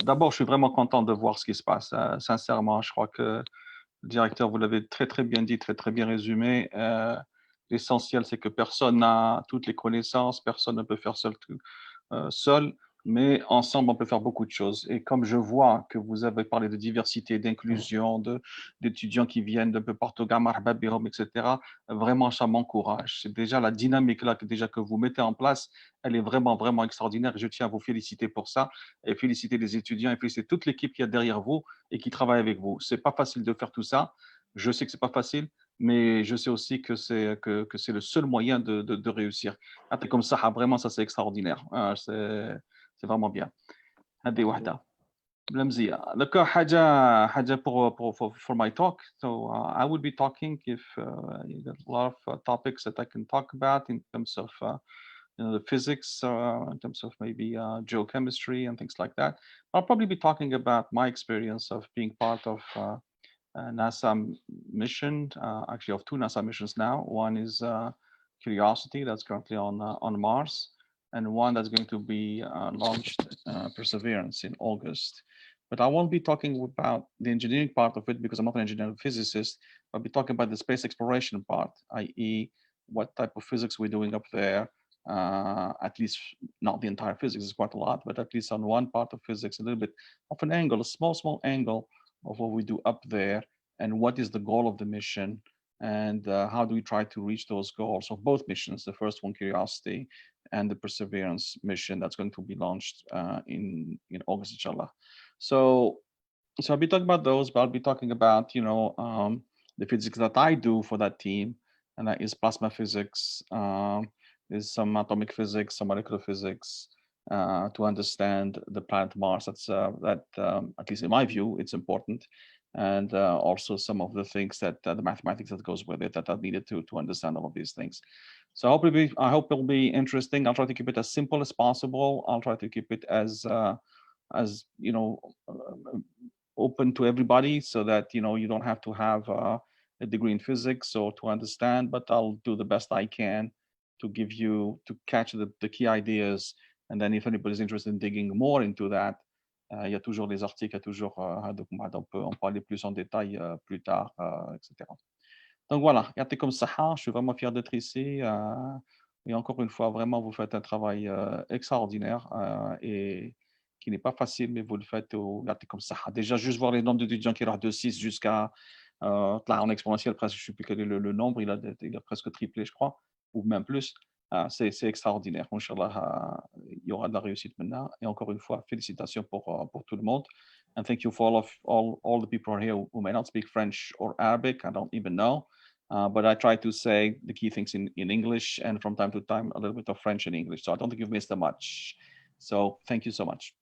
D'abord, je suis vraiment content de voir ce qui se passe. Sincèrement, je crois que le directeur, vous l'avez très bien dit, très bien résumé. L'essentiel, c'est que personne n'a toutes les connaissances, personne ne peut faire seul, mais ensemble, on peut faire beaucoup de choses. Et comme je vois que vous avez parlé de diversité, d'inclusion, d'étudiants qui viennent d'un peu partout, etc., vraiment, ça m'encourage. C'est déjà la dynamique là que vous mettez en place, elle est vraiment extraordinaire. Je tiens à vous féliciter pour ça, et féliciter les étudiants, et féliciter toute l'équipe qui est derrière vous et qui travaille avec vous. C'est pas facile de faire tout ça. Je sais que c'est pas facile, mais je sais aussi que c'est le seul moyen de réussir. Après, comme ça, vraiment, ça c'est extraordinaire. C'est vraiment bien. هذه واحدة. بلمزية. D'accord, حاجة for my talk. So I will be talking if you got a lot of topics that I can talk about in terms of the physics, in terms of maybe geochemistry and things like that. I'll probably be talking about my experience of being part of NASA mission, actually of 2 NASA missions now. One is Curiosity, that's currently on Mars, and one that's going to be launched, Perseverance, in August. But I won't be talking about the engineering part of it because I'm not an engineer or physicist. I'll be talking about the space exploration part, i.e. what type of physics we're doing up there, at least not the entire physics, it's quite a lot, but at least on one part of physics, a little bit of an angle, a small angle of what we do up there, and what is the goal of the mission, and how do we try to reach those goals of both missions, the first one, Curiosity, and the Perseverance mission that's going to be launched in August, inshallah. So I'll be talking about those, but I'll be talking about, the physics that I do for that team, and that is plasma physics, is some atomic physics, some molecular physics, to understand the planet Mars. That's at least in my view, it's important. And also some of the things that the mathematics that goes with it that are needed to understand all of these things. So I hope it'll be interesting. I'll try to keep it as simple as possible. I'll try to keep it as open to everybody, so that you don't have to have a degree in physics or to understand, but I'll do the best I can to catch the key ideas. And then if anybody's interested in digging more into that, il y a toujours les articles, il y a toujours on peut en parler plus en détail plus tard, etc. Donc voilà, يعطيكم الصحة, je suis vraiment fier d'être ici. Et encore une fois, vraiment, vous faites un travail extraordinaire et qui n'est pas facile, mais vous le faites يعطيكم الصحة. Déjà, juste voir les nombres d'étudiants qui راح de 6 jusqu'à en exponentiel, presque, je ne sais plus quel est le nombre, il a presque triplé, je crois, ou même plus. C'est extraordinaire. Inch'Allah, il y aura de la réussite maintenant. Et encore une fois, félicitations pour tout le monde. And thank you for all the people here who may not speak French or Arabic. I don't even know. But I try to say the key things in English, and from time to time, a little bit of French and English. So I don't think you've missed that much. So thank you so much.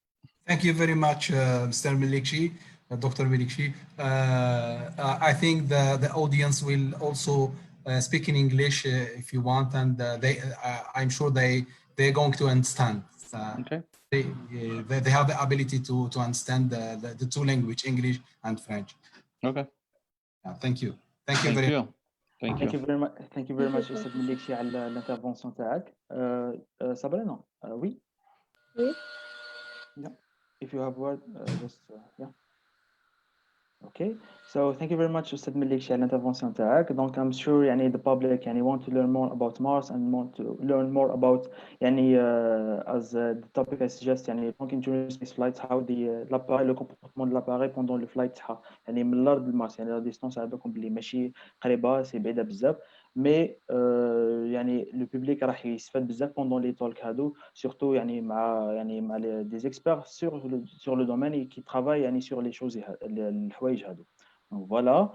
Thank you very much, Mr. Melikci, Dr. Melikci. I think the audience will also speak in English if you want, and I'm sure they're going to understand. Okay. They have the ability to understand the 2 language, English and French. Okay. Thank you. Thank you very much. Thank you very much أستاذ مليكشي على l'intervention تاعك. Sabrina, oui. Yeah. If you have word, just yeah. Okay, so thank you very much أستاذ مليكشي على l'intervention تاعك. Donc I'm sure the public want to learn more about Mars and want to learn more about as the topic I suggest talking during space flights, how l'appareil, le comportement de l'appareil pendant le flight تاعها من الأرض لمارس. la distance على بالكم بلي ماشي قريبة، سي بعيدة بزاف، mais le public راح يستفاد بزاف pendant les talks هادو، surtout مع des experts sur le domaine qui travaillent sur les choses الحوايج هادو. فوالا.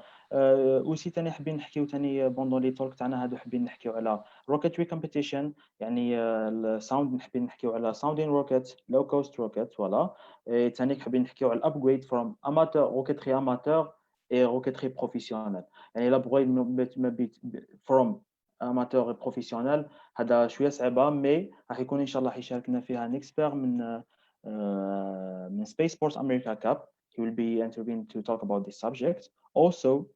aussi ثاني حابين نحكيو ثاني pendant les talks تاعنا هادو، حابين نحكيو على rocketry competition، الساوند، حابين نحكيو على sounding rockets, low cost rockets. فوالا. ثاني حابين نحكيو على upgrade from amateur rocketry amateur et rocketry professionnel. الابغريد from amateur et professionnel هذا شويه صعيبه، مي راح يكون ان شاء الله يشاركنا فيها ان اكسبير من سبيس فورس امريكا كاب. he will be intervening to talk about this subject. Also,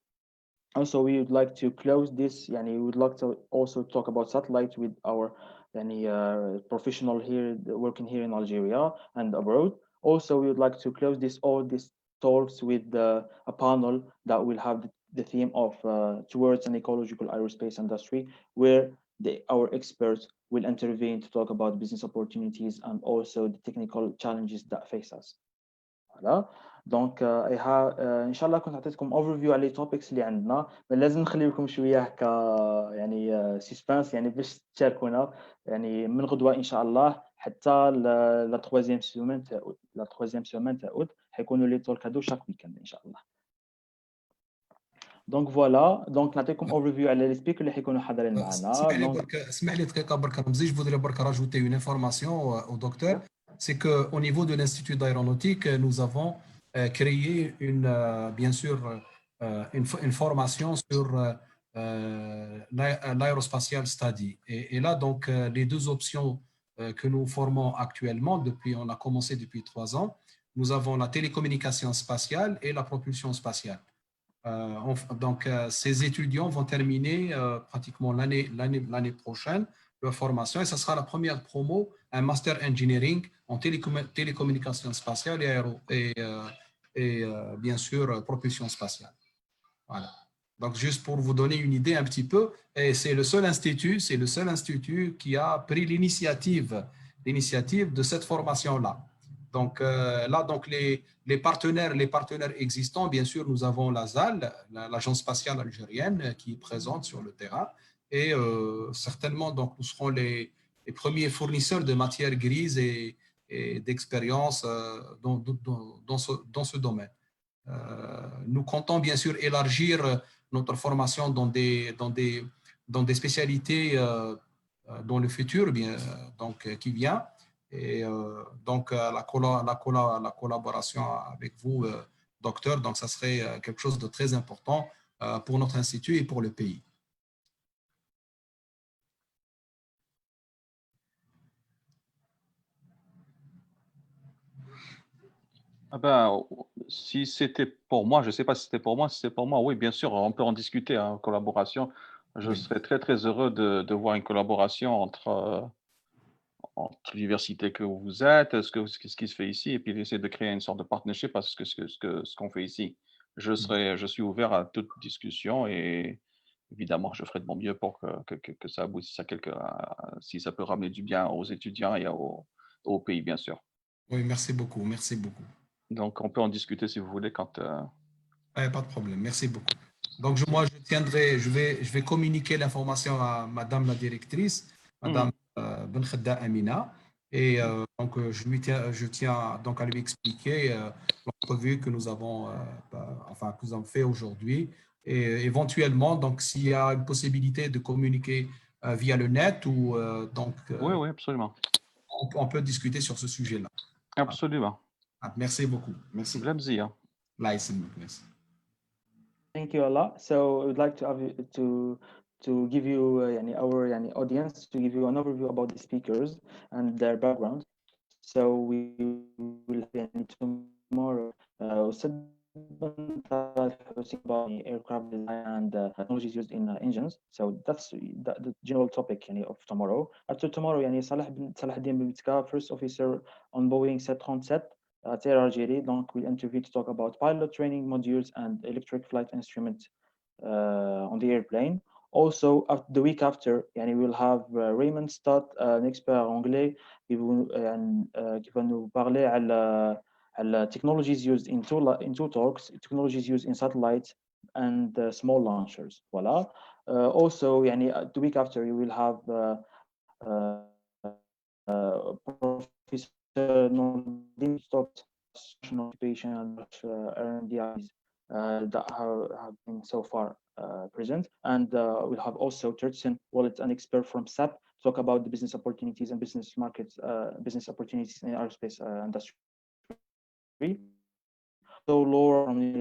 we would like to close this. We would like to also talk about satellite with our professional here working here in Algeria and abroad. Also, we would like to close all these talks with a panel that will have the theme of towards an ecological aerospace industry, where our experts will intervene to talk about business opportunities and also the technical challenges that face us. Voilà. دونك ان شاء الله كنت عطيتكم اوفر فيو على لي توبكس اللي عندنا، ما لازم نخلي لكم شويه هكا سسبانس باش تشاركونا من غدوه ان شاء الله حتى لا تروازيام سيمين تاع اوت حيكونوا لي تولك هادو شاك ويكند ان شاء الله. دونك فوالا نعطيكم اوفر فيو على لي سبيكر اللي حيكونوا حاضرين معنا. اسمح لي دقيقه برك نزيد je voudrais برك rajouter une information au docteur, c'est que au niveau de l'Institut d'aéronautique nous avons créé bien sûr une formation sur l'aérospatial study et là donc les deux options que nous formons actuellement on a commencé depuis 3 ans, nous avons la télécommunication spatiale et la propulsion spatiale. Donc ces étudiants vont terminer pratiquement l'année prochaine leur formation et ça sera la première promo, un master engineering en télécommunication spatiale et bien sûr propulsion spatiale. Voilà. Donc juste pour vous donner une idée un petit peu, et c'est le seul institut qui a pris l'initiative de cette formation-là. Donc là, donc les partenaires existants, bien sûr, nous avons la ZAL, l'Agence spatiale algérienne, qui est présente sur le terrain, et certainement, donc, nous serons les premiers fournisseurs de matières grises et d'expérience dans ce domaine. Nous comptons bien sûr élargir notre formation dans des spécialités dans le futur, donc qui vient. Et donc la collaboration avec vous, docteur, donc ça serait quelque chose de très important pour notre institut et pour le pays. Ah ben, si c'était pour moi, je ne sais pas si c'était pour moi, si c'est pour moi, oui, bien sûr, on peut en discuter en collaboration. Je serais très, très heureux de voir une collaboration entre l'université que vous êtes, ce qui se fait ici, et puis essayer de créer une sorte de partnership parce que ce qu'on fait ici. Je suis ouvert à toute discussion et évidemment, je ferai de mon mieux pour que ça aboutisse si ça peut ramener du bien aux étudiants et au pays, bien sûr. Oui, merci beaucoup, merci beaucoup. Donc, on peut en discuter si vous voulez quand… Pas de problème, merci beaucoup. Donc, je vais communiquer l'information à Madame la directrice, Madame Ben Khedda Amina, et donc je tiens donc à lui expliquer l'entrevue que nous avons fait aujourd'hui, et éventuellement, donc s'il y a une possibilité de communiquer via le net ou donc oui, absolument. On peut discuter sur ce sujet-là. Absolument. Merci beaucoup. Merci. Merci. Thank you Allah. So I would like to give you our audience to give you an overview about the speakers and their background. So we will have tomorrow about aircraft design and technologies used in engines. So that's the general topic of tomorrow. After tomorrow, Salahuddin bin Mitka, first officer on Boeing 737 at Air Algerie. Donc we'll interview to talk about pilot training modules and electric flight instruments on the airplane. Also, the week after, we'll have Raymond Stott, un expert anglais, qui va nous parler على technologies used in two talks, technologies used in satellites and small launchers. Voilà. Also, the week after, you will have Professor Nordin Stott, occupation and R&Ds that have been so far present, and we'll have also Tertsen Wallet, an expert from SAP, talk about the business opportunities and business markets, business opportunities in aerospace industry. So Laura from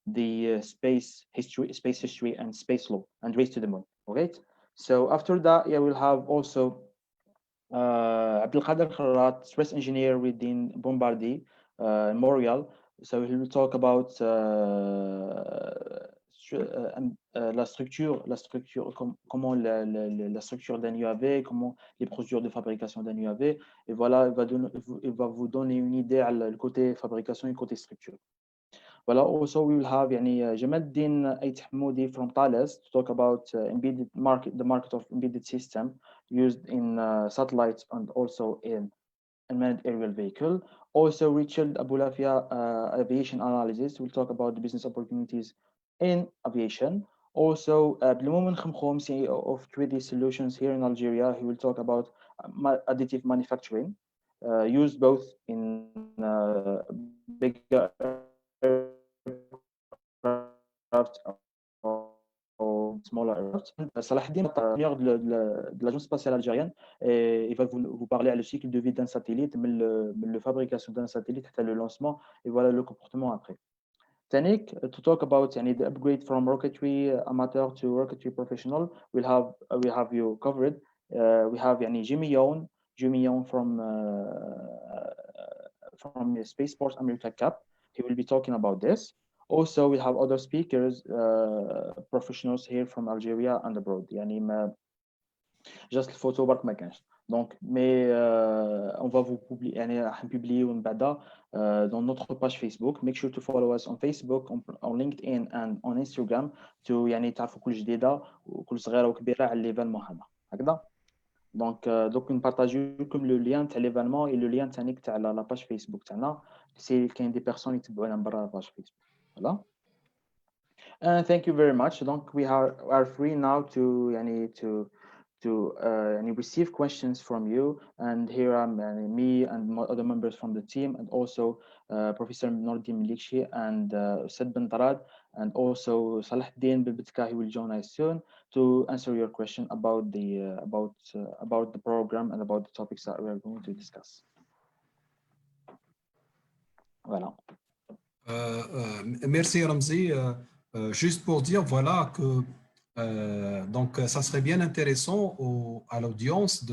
the space history and space law and race to the moon. Okay. So after that, we'll have also Abdelkader Kharat, stress engineer within Bombardier Montreal, So he will talk about la structure, comment la structure d'un UAV, comment les procédures de fabrication d'un UAV. Et voilà, il va vous donner une idée à le côté fabrication et le côté structure. Voilà, also we will have Jamaluddin Ait Hamoudi from Thales to talk about the market of embedded system used in satellites and also in unmanned aerial vehicle. Also, Richard Abulafia, aviation analyst, will talk about the business opportunities in aviation. Also, Abdelmoumen Khamkhoum, CEO of 3D Solutions here in Algeria, he will talk about additive manufacturing, used both in bigger aircraft ou smaller aircraft. Salah Eddine, ingénieur de l'Agence spatiale algérienne, et il va vous parler le cycle de vie d'un satellite, mais la fabrication d'un satellite, le lancement, et voilà le comportement après. Tanik, to talk about the upgrade from rocketry amateur to rocketry professional, we have you covered. We have Jimmy Young from the Spaceport America Cup. He will be talking about this. Also, we have other speakers, professionals here from Algeria and abroad. Just le photo برك ما كانش. Donc, mais on va vous publier dans notre page Facebook. Make sure to follow us on Facebook, on LinkedIn and on Instagram to تعرفوا كل جديدة وكل صغيرة وكبيرة على l'événement هذا. هكذا. Donc نبارطاجيو لكم لو لين تاع l'événement et le lien تاعك تاع la page Facebook تاعنا. سي كاين دي بيرسون يتبعونا من برا la page Facebook. Voilà. And thank you very much. Donc we are free now to receive questions from you, and here I'm me and other members from the team, and also Professor Nordin Milikshi and Said Ben Tarad, and also Salahuddin Bibitka. He will join us soon to answer your question about the program and about the topics that we are going to discuss. Voilà. Merci Ramzi. Juste pour dire voilà que donc ça serait bien intéressant à l'audience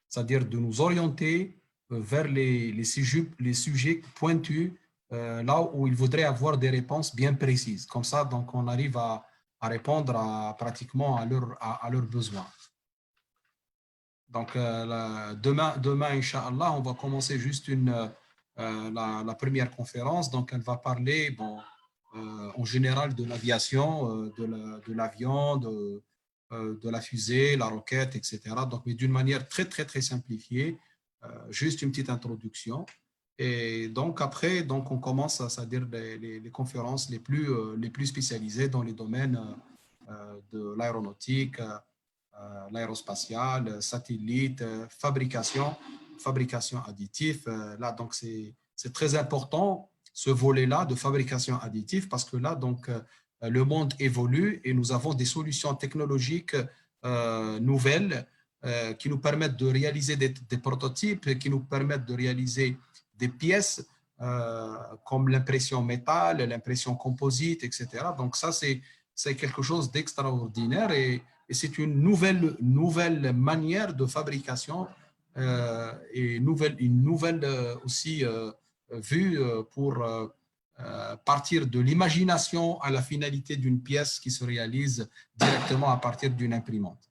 c'est-à-dire de nous orienter vers les sujets pointus là où ils voudraient avoir des réponses bien précises. Comme ça, donc on arrive à répondre pratiquement à leurs besoins. Donc demain, Inch'Allah, on va commencer juste la première conférence. Donc elle va parler en général de l'aviation, de l'avion, de la fusée, la roquette, etc. Donc, mais d'une manière très, très, très simplifiée, juste une petite introduction. Et donc, après, donc, on commence, c'est-à-dire les conférences les plus spécialisées dans les domaines de l'aéronautique, l'aérospatiale, satellite, fabrication additive. Là, donc, c'est très important ce volet-là de fabrication additive parce que là, donc, le monde évolue et nous avons des solutions technologiques nouvelles qui nous permettent de réaliser des prototypes, qui nous permettent de réaliser des pièces comme l'impression métal, l'impression composite, etc. Donc ça, c'est quelque chose d'extraordinaire et c'est une nouvelle manière de fabrication et une nouvelle aussi vue pour partir de l'imagination à la finalité d'une pièce qui se réalise directement à partir d'une imprimante.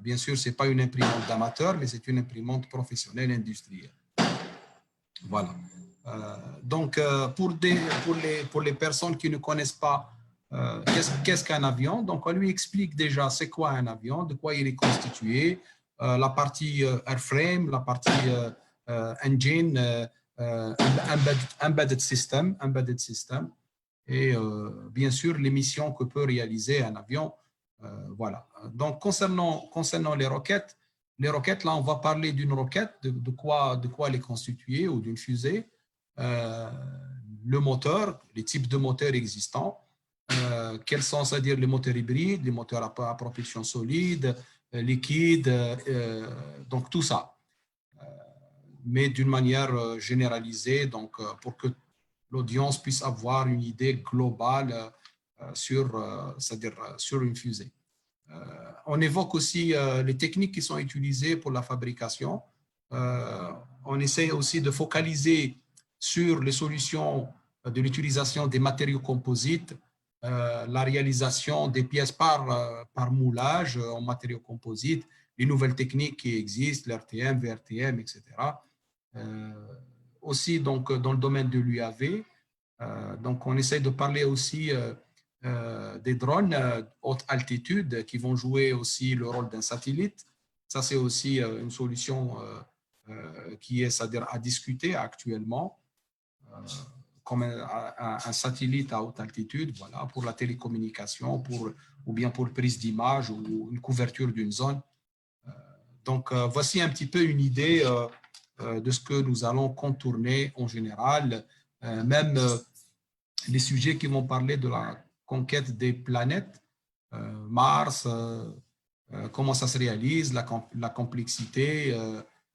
Bien sûr, ce n'est pas une imprimante d'amateur, mais c'est une imprimante professionnelle industrielle. Voilà. Donc, pour les personnes qui ne connaissent pas qu'est-ce qu'un avion, donc on lui explique déjà c'est quoi un avion, de quoi il est constitué, la partie airframe, la partie engine, embedded system, et bien sûr les missions que peut réaliser un avion. Voilà. Donc concernant les roquettes, là on va parler d'une roquette, de quoi elle est constituée, ou d'une fusée, le moteur, les types de moteurs existants, quels sont, c'est-à-dire les moteurs hybrides, les moteurs à propulsion solide, liquide, donc tout ça. Mais d'une manière généralisée, donc pour que l'audience puisse avoir une idée globale c'est-à-dire sur une fusée. On évoque aussi les techniques qui sont utilisées pour la fabrication. On essaie aussi de focaliser sur les solutions de l'utilisation des matériaux composites, la réalisation des pièces par moulage en matériaux composites, les nouvelles techniques qui existent, l'RTM, VRTM, etc. Aussi, donc, dans le domaine de l'UAV, donc on essaie de parler aussi des drones haute altitude qui vont jouer aussi le rôle d'un satellite. Ça, c'est aussi une solution qui est, c'est-à-dire à discuter actuellement, comme un satellite à haute altitude, voilà, pour la télécommunication, ou bien pour prise d'image ou une couverture d'une zone. Donc, voici un petit peu une idée de ce que nous allons contourner en général, même les sujets qui vont parler de la conquête des planètes, Mars, comment ça se réalise, la complexité,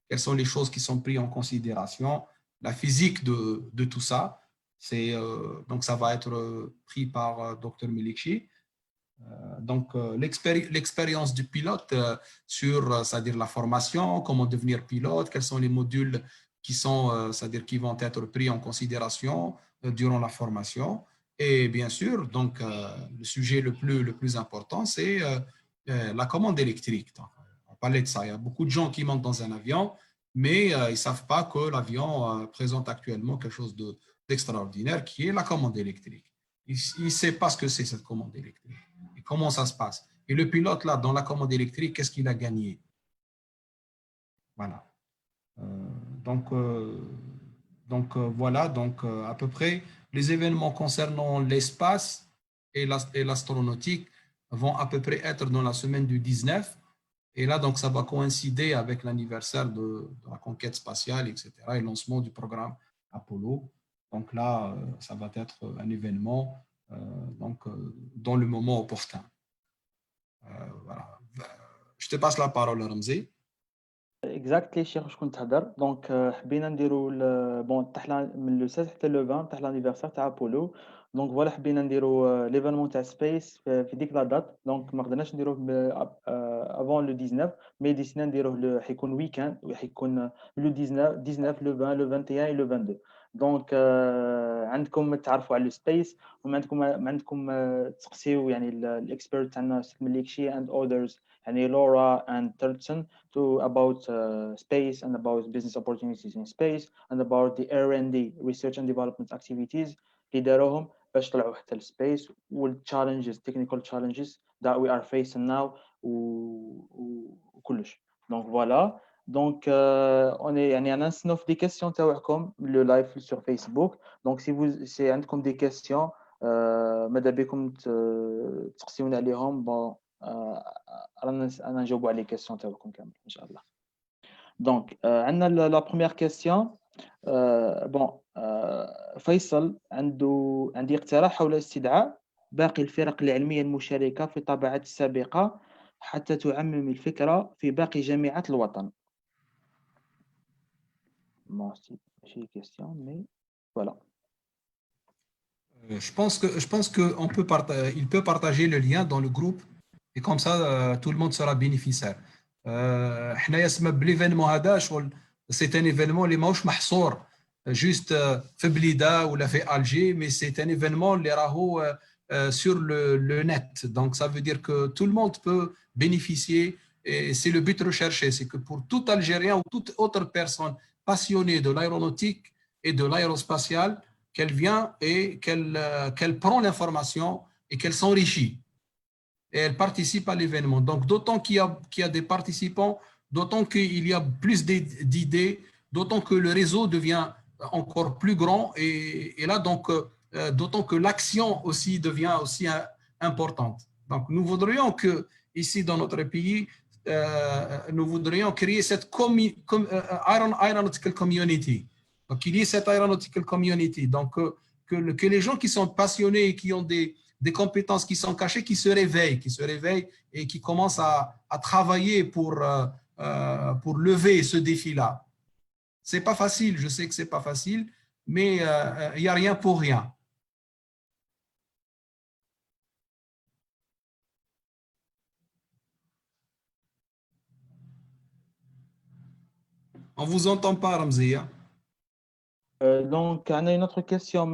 quelles sont les choses qui sont prises en considération, la physique de tout ça. Donc, ça va être pris par Dr. Melikchi. Donc, l'expérience du pilote sur, c'est-à-dire la formation, comment devenir pilote, quels sont les modules qui sont, c'est-à-dire qui vont être pris en considération durant la formation. Et bien sûr, donc, le sujet le plus important, c'est la commande électrique. Donc, on parlait de ça. Il y a beaucoup de gens qui montent dans un avion, mais ils ne savent pas que l'avion présente actuellement quelque chose d'extraordinaire, qui est la commande électrique. Il ne sait pas ce que c'est cette commande électrique. Et comment ça se passe. Et le pilote, là, dans la commande électrique, qu'est-ce qu'il a gagné? Voilà. Voilà, donc à peu près, les événements concernant l'espace et l'astronautique vont à peu près être dans la semaine du 19. Et là, donc, ça va coïncider avec l'anniversaire de la conquête spatiale, etc., et le lancement du programme Apollo. Donc là, ça va être un événement dans le moment opportun. Voilà. Je te passe la parole, Ramzi. اكزاكتلي شي واش كنت تهضر دونك حبينا نديروا بون تاع من لو 16 حتى لو 20 تاع لانيفرسير تاع بولو دونك فوالا حبينا نديروا ليفينمون تاع سبيس في ديك لا دات دونك ما قدرناش نديروه افون لو 19 مي ديسنا نديروه حيكون ويكاند وحيكون لو 19 لو 20 لو 21 لو 22 دونك عندكم تعرفوا على السبيس وما عندكم تسقسيو يعني الاكسبيرت تاعنا مليكشي اند اودرز يعني لورا اند تيرتسون about space and about business opportunities in space and about the R&D research and development activities اللي داروهم باش طلعوا حتى السبيس والchallenges technical challenges that we are facing now وكلش donc voilà donc on est يعني انا نستناو في دي كيسيون تاعكم لو لايف sur Facebook donc si vous si عندكم des questions ماذا بكم تقسيونا عليهم bon انا نجاوب على لي كيسيون تاعكم كامل ان شاء الله دونك عندنا لا بروميير كيسيون بون فيصل عندي اقتراح حول استدعاء باقي الفرق العلميه المشاركه في الطبعات السابقه حتى تعمم الفكره في باقي جامعات الوطن ماشي كيسيون مي فوالا Je pense qu'on peut il peut partager le lien dans le groupe et comme ça, tout le monde sera bénéficiaire. حنايا سما بالإيفينمون هذا شغل c'est un événement اللي ماهوش محصور juste في بليده ولا في ألجي mais c'est un événement اللي راهو sur le net. Donc ça veut dire que tout le monde peut bénéficier et c'est le but recherché, c'est que pour tout Algérien ou toute autre personne passionnée de l'aéronautique et de l'aérospatiale, qu'elle vient et qu'elle prend l'information et qu'elle s'enrichit. Et elle participe à l'événement. Donc, d'autant qu'il y a des participants, d'autant qu'il y a plus d'idées, d'autant que le réseau devient encore plus grand. Et là, donc, d'autant que l'action aussi devient aussi importante. Donc, nous voudrions que, ici dans notre pays, nous voudrions créer cette aeronautical community. Donc, il y ait cette aeronautical community. Donc, que les gens qui sont passionnés et qui ont des compétences qui sont cachées, qui se réveillent et qui commencent à travailler pour lever ce défi-là. C'est pas facile, je sais que c'est pas facile, mais il n'y a rien pour rien. On vous entend pas, Ramzia. Donc, on a une autre question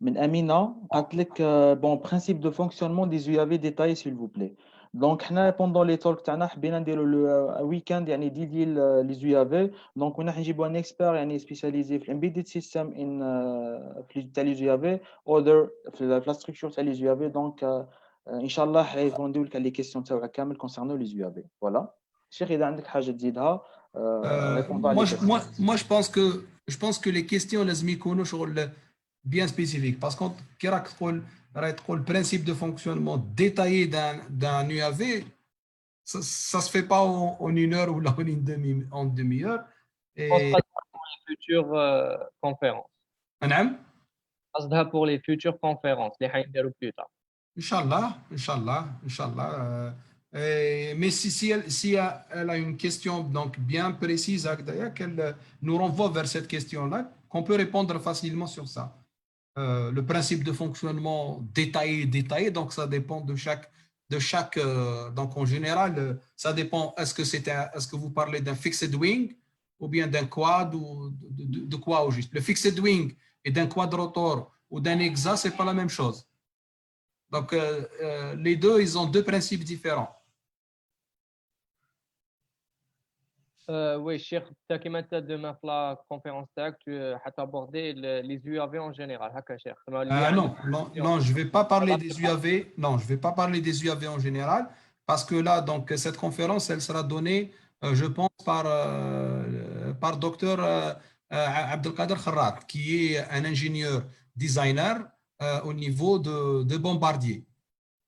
من Amina. قالت لك bon principe de fonctionnement des UAV détaillé s'il vous plaît. Donc حنا pendant les talks تاعنا حبينا نديروا le week-end يعني dédié les UAV. Donc on a نجيبوا un expert يعني spécialisé في embedded system in في تاع les UAV other في la structure تاع les UAV. Donc ان شاء الله حيريبونديو لك على les questions تاعها كامل concernant les UAV. Voilà. شيخ اذا عندك حاجه تزيدها répondant à les questions. Moi, je pense que les questions لازم يكونوا شغل bien spécifiques parce que كي راك تقول principe de fonctionnement détaillé d'un UAV, ça se fait pas en une heure ou en demi-heure. Je pense Et قصدها pour les futures conférences. نعم قصدها pour les futures conférences اللي حينديروا plus tard. Inch'Allah, Inch'Allah, Inch'Allah. Mais elle a une question donc bien précise, Agdaya, qu'elle nous renvoie vers cette question-là, qu'on peut répondre facilement sur ça. Le principe de fonctionnement détaillé, donc ça dépend de chaque donc en général, ça dépend, est-ce que vous parlez d'un fixed wing ou bien d'un quad ou de quoi au juste. Le fixed wing et d'un quadrotor ou d'un hexa, c'est pas la même chose. Donc, les deux, ils ont deux principes différents. Oui, Cheikh, كيما انت demain في la conférence تاعك tu حتaborder les UAV en général هكا شيخ. Non, je vais pas parler des UAV. Non, je vais pas parler des UAV en général parce que là, donc, cette conférence, elle sera donnée, je pense, par docteur Abdelkader Kharrat, qui est un ingénieur designer au niveau de Bombardier.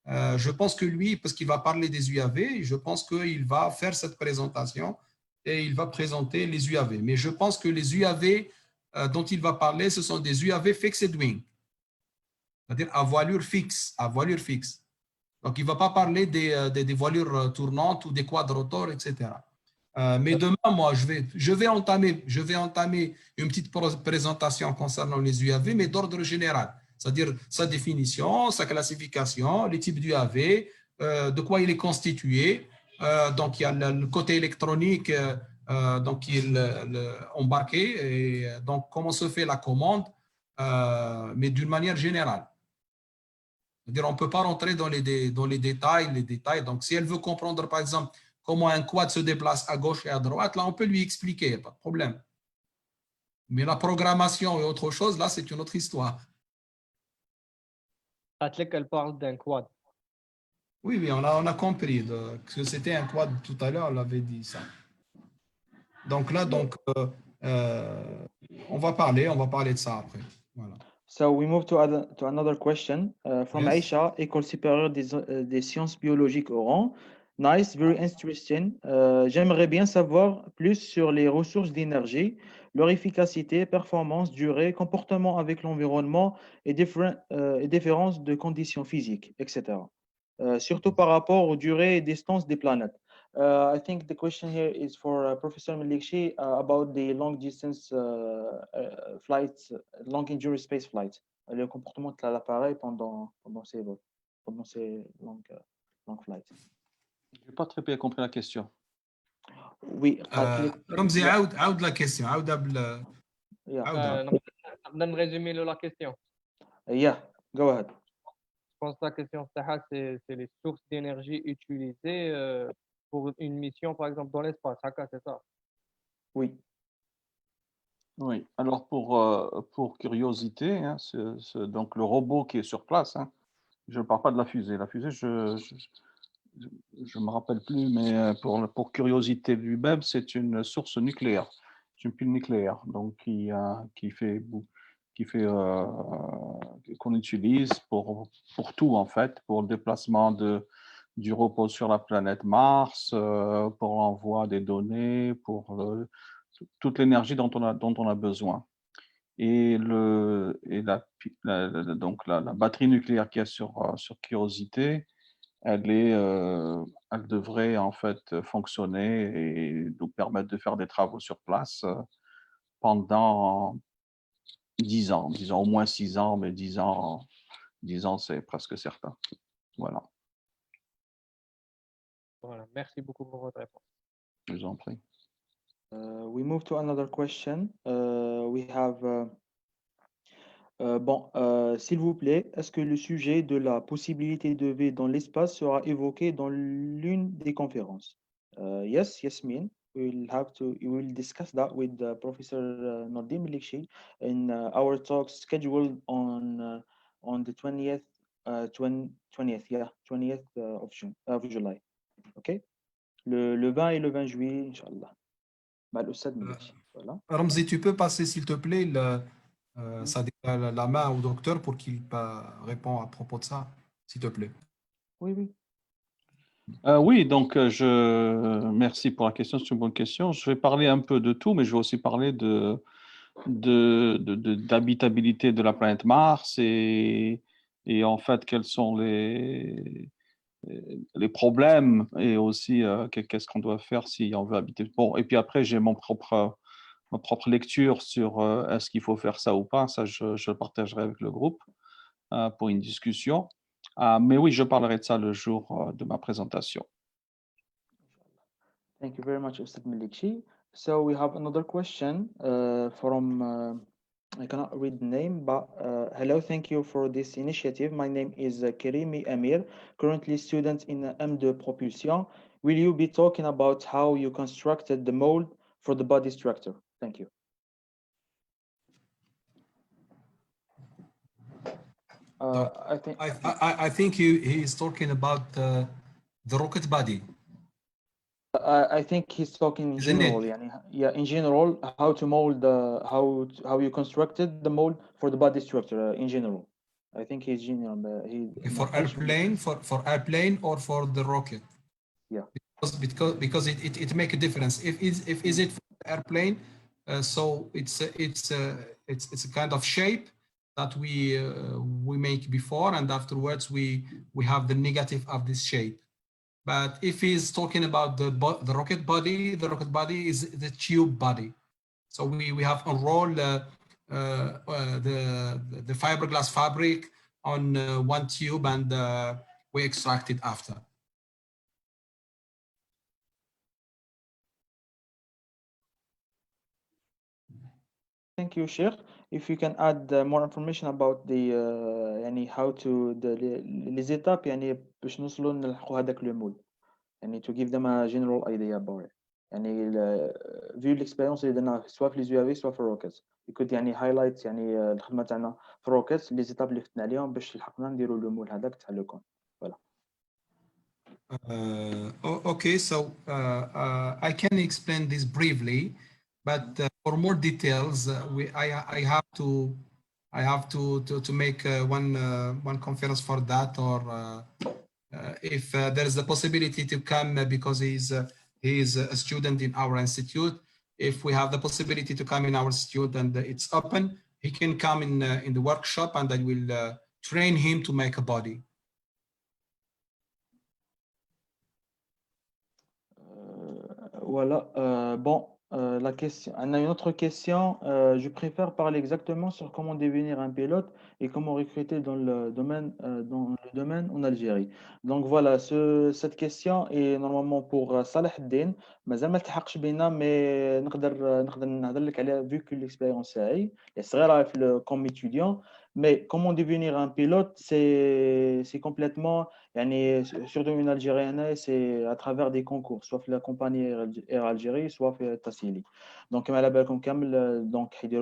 Je pense que lui, parce qu'il va parler des UAV, je pense qu'il va faire cette présentation et il va présenter les UAV. Mais je pense que les UAV dont il va parler, ce sont des UAV fixed wing, c'est-à-dire à voilure fixe, Donc, il ne va pas parler des voilures tournantes ou des quadrotors, etc. Mais demain, moi, je vais entamer une petite présentation concernant les UAV, mais d'ordre général. C'est-à-dire sa définition, sa classification, les types d'UAV, de quoi il est constitué. Donc, il y a le côté électronique donc, qui est embarqué, et donc comment se fait la commande, mais d'une manière générale. C'est-à-dire, on ne peut pas rentrer dans les détails. Donc, si elle veut comprendre, par exemple, comment un quad se déplace à gauche et à droite, là, on peut lui expliquer, pas de problème. Mais la programmation et autre chose, là, c'est une autre histoire. Elle parle d'un quad. Oui, on a compris que c'était un quad tout à l'heure, on l'avait dit ça. Donc là, on va parler de ça après. Voilà. So we move to another question from Yes. Aisha, École supérieure des sciences biologiques Oran. Nice, very interesting. J'aimerais bien savoir plus sur les ressources d'énergie, leur efficacité, performance, durée, comportement avec l'environnement et différences de conditions physiques, etc. Surtout par rapport aux durées et distances des planètes. I think the question here is for Professor Melikshi about the long distance flights, long endurance space flights, le comportement de l'appareil pendant ces long flights. Je n'ai pas très bien compris la question. Oui, رمزي عاود la question. نقدر résumer la question. Yeah, go ahead. Je pense que la question c'est les sources d'énergie utilisées pour une mission, par exemple, dans l'espace. C'est ça? Oui. Oui, alors pour curiosité, hein, donc le robot qui est sur place, hein, je ne parle pas de la fusée. La fusée, je ne me rappelle plus, mais pour curiosité lui-même, c'est une source nucléaire. C'est une pile nucléaire, donc qu'on utilise pour tout en fait, pour le déplacement du repos sur la planète Mars, pour l'envoi des données, pour toute l'énergie dont on a besoin. Et donc la batterie nucléaire qu'il y a sur Curiosité, elle devrait en fait fonctionner et nous permettre de faire des travaux sur place pendant 10 ans, disons au moins 6 ans, mais 10 ans c'est presque certain. Voilà. Voilà, merci beaucoup pour votre réponse. Je vous en prie. We move to another question. we have s'il vous plaît, est-ce que le sujet de la possibilité de vie dans l'espace sera évoqué dans l'une des conférences? Yes, Yasmin. We will discuss that with Professor Nordim Melikshi in our talk scheduled on the 20th, 20th of July. Okay? Le 20 et le 20 juillet, Inch'Allah. مع الأستاذ Melikshi. Voilà. Ramzi, tu peux passer, s'il te plaît, la main au docteur pour qu'il réponde à propos de ça, s'il te plaît. Oui, oui. Oui, donc merci pour la question, c'est une bonne question. Je vais parler un peu de tout, mais je vais aussi parler d'habitabilité de la planète Mars et en fait quels sont les problèmes et aussi qu'est-ce qu'on doit faire si on veut habiter. Bon, et puis après, j'ai ma propre lecture sur est-ce qu'il faut faire ça ou pas. Ça, je le partagerai avec le groupe pour une discussion. Mais oui, je parlerai de ça le jour de ma présentation. Thank you very much, Ustad Melikshi. So we have another question from, I cannot read the name, but hello, thank you for this initiative. My name is Kerimi Amir, currently student in M2 Propulsion. Will you be talking about how you constructed the mold for the body structure? Thank you. I think he is talking about the rocket body. I think he's talking in general. Yeah, in general, how to mold how you constructed the mold for the body structure in general. I think he's general. For airplane or for the rocket. Yeah. Because it make a difference. If is it for airplane, so it's a kind of shape that we make before, and afterwards we have the negative of this shape. But if he's talking about the rocket body is the tube body. So we have unrolled the fiberglass fabric on one tube, and we extract it after. Thank you, Sheikh. If you can add more information about the how to les étapes باش نوصلوا نلحقوا هذاك le mold. To give them a general idea about it. vu l'expérience اللي درناها سواء في les UAV سواء في الروكيت. You could highlight الخدمة تاعنا في الروكيت les étapes اللي فتنا عليهم باش لحقنا نديروا le mold هذاك تاع le cône. Voilà. Okay, so I can explain this briefly, but for more details, I have to make one conference for that, or if there is a possibility to come because he is a student in our institute. If we have the possibility to come in our institute and it's open, he can come in the workshop, and I will train him to make a body. Voilà. Bon, la question. On a une autre question. Je préfère parler exactement sur comment devenir un pilote et comment recruter dans le domaine en Algérie. Donc voilà, cette question est normalement pour Salah Eddine. مازال ما التحقش بينا mais نقدر نهضر لك عليها vu que l'expérience تاعي صغيره في comme étudiant. Mais comment devenir un pilote, c'est complètement, surtout une Algérienne, c'est à travers des concours, soit la compagnie Air Algérie, soit Tassili. Donc, ils font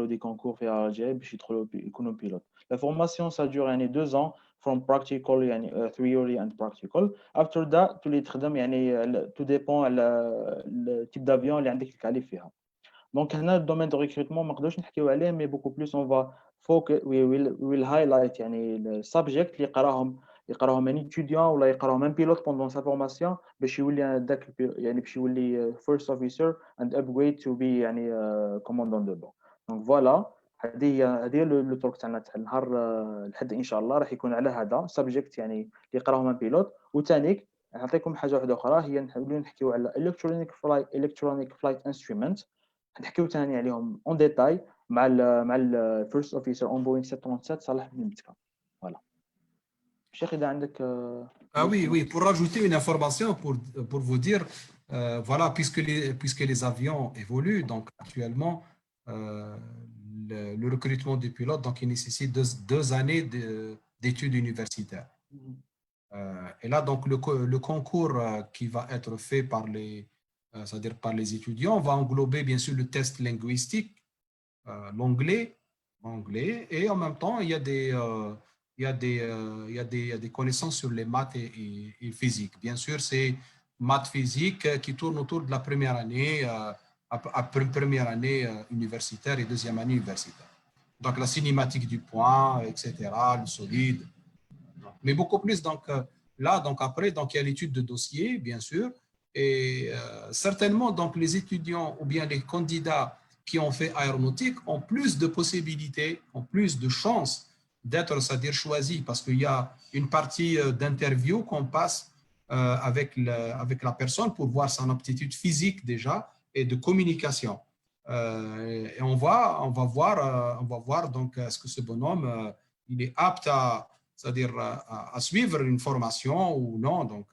des concours Air Algérie pour être pilote. La formation, ça dure 2 ans, from practical, theory and practical. After that, tout dépend le type d'avion اللي عندك الكاليف فيها. Donc, هنا le domaine de recrutement, ما نقدرش نحكيو عليه, mais beaucoup plus on va focus, we will highlight le subject اللي يقراهم un étudiant ولا يقراهم un pilote pendant sa formation باش يولي هذاك باش يولي first officer and upgrade to be commandant de bord. Donc voilà, هذه لو توك تاعنا تاع النهار الحد ان شاء الله راح يكون على هذا subject اللي يقراهم un pilote. وثاني نعطيكم حاجه واحده اخرى هي نحكيو على electronic flight instrument. نحكيو ثاني عليهم اون ديتاي مع ال first officer on Boeing 737 صالح بن متكا. Voilà. Cheikh, إذا عندك oui, pour rajouter une information pour vous dire, voilà, puisque les avions évoluent, donc actuellement le recrutement des pilotes, donc il nécessite deux années d'études universitaires. Et là, donc, le concours qui va être fait par c'est-à-dire par les étudiants va englober bien sûr le test linguistique, l'anglais, et en même temps, il y a des connaissances sur les maths et physique. Bien sûr, c'est maths physique qui tourne autour de la première année, première année universitaire et deuxième année universitaire. Donc, la cinématique du point, etc., le solide. Mais beaucoup plus, donc là, donc après, donc il y a l'étude de dossier, bien sûr, et certainement, donc les étudiants ou bien les candidats qui ont fait aéronautique ont plus de possibilités, ont plus de chances d'être, c'est-à-dire choisis, parce qu'il y a une partie d'interview qu'on passe avec la personne pour voir son aptitude physique déjà et de communication. Et on va voir donc est-ce que ce bonhomme il est apte c'est-à-dire à suivre une formation ou non. Donc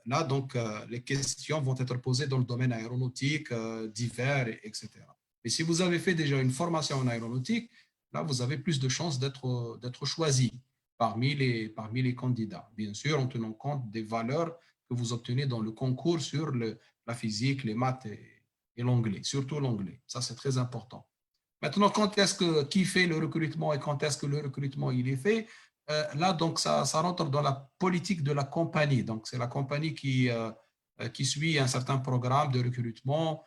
là, donc les questions vont être posées dans le domaine aéronautique, divers, etc. Et si vous avez fait déjà une formation en aéronautique, là, vous avez plus de chances d'être choisi parmi les candidats. Bien sûr, en tenant compte des valeurs que vous obtenez dans le concours sur la physique, les maths et l'anglais, surtout l'anglais. Ça, c'est très important. Maintenant, qui fait le recrutement et quand est-ce que le recrutement il est fait? Là, donc, ça rentre dans la politique de la compagnie. Donc, c'est la compagnie qui suit un certain programme de recrutement,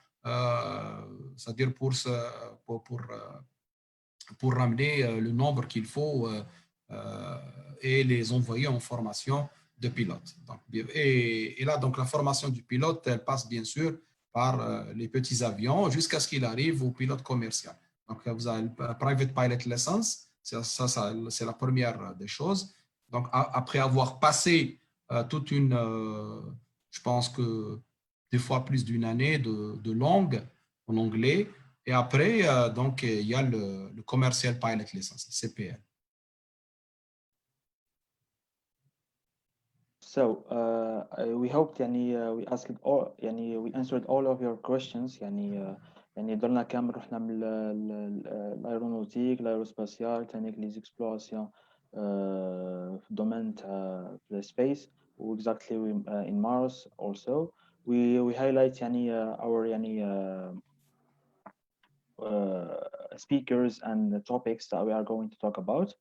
c'est-à-dire pour ramener le nombre qu'il faut et les envoyer en formation de pilote. Donc, et là, donc, la formation du pilote, elle passe bien sûr par les petits avions jusqu'à ce qu'il arrive au pilote commercial. Donc, vous avez le Private Pilot License, c'est la première des choses. Donc, après avoir passé toute je pense que des fois plus d'une année de langue en anglais, et après, donc, il y a le Commercial Pilot License, le CPL. So we hoped we asked all we answered all of your questions درنا كامل رحنا من الايرونوتيك الايروسباسيال ثاني لي زيكسبلوراسيون في الدومين تاع السبيس و exactly in Mars also we highlight our speakers and the topics that we are going to talk about.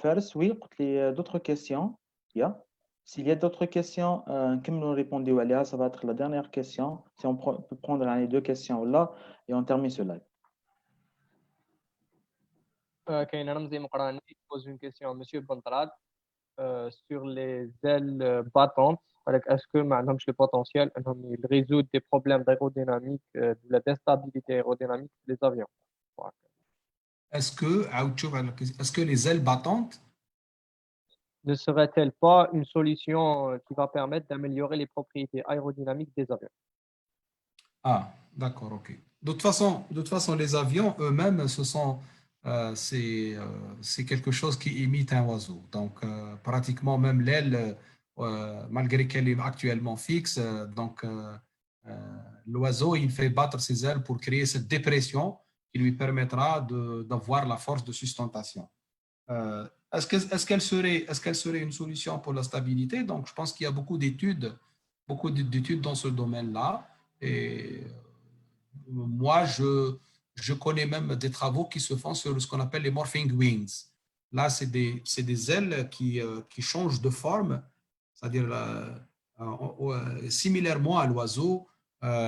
First, oui, قلت لي d'autres questions. Yeah. S'il y a d'autres questions, comme nous répondons à ça va être la dernière question. Si on peut prendre les deux questions là et on termine ce live. كاين انا مزيان مقراني pose une question à monsieur Bontrad sur les ailes battantes. Est-ce que ما عندهمش le potentiel انهم résoudre des problèmes d'aérodynamique de la déstabilité aérodynamique des avions? Est-ce que les ailes battantes Ne serait-elle pas une solution qui va permettre d'améliorer les propriétés aérodynamiques des avions? Ah, d'accord, ok. De toute façon, les avions eux-mêmes, c'est quelque chose qui imite un oiseau. Donc, pratiquement même l'aile, malgré qu'elle est actuellement fixe, l'oiseau, il fait battre ses ailes pour créer cette dépression qui lui permettra d'avoir la force de sustentation. Est-ce qu'elle serait une solution pour la stabilité? Donc, je pense qu'il y a beaucoup d'études dans ce domaine-là. Et moi, je connais même des travaux qui se font sur ce qu'on appelle les morphing wings. Là, c'est des ailes qui changent de forme, c'est-à-dire similairement à l'oiseau,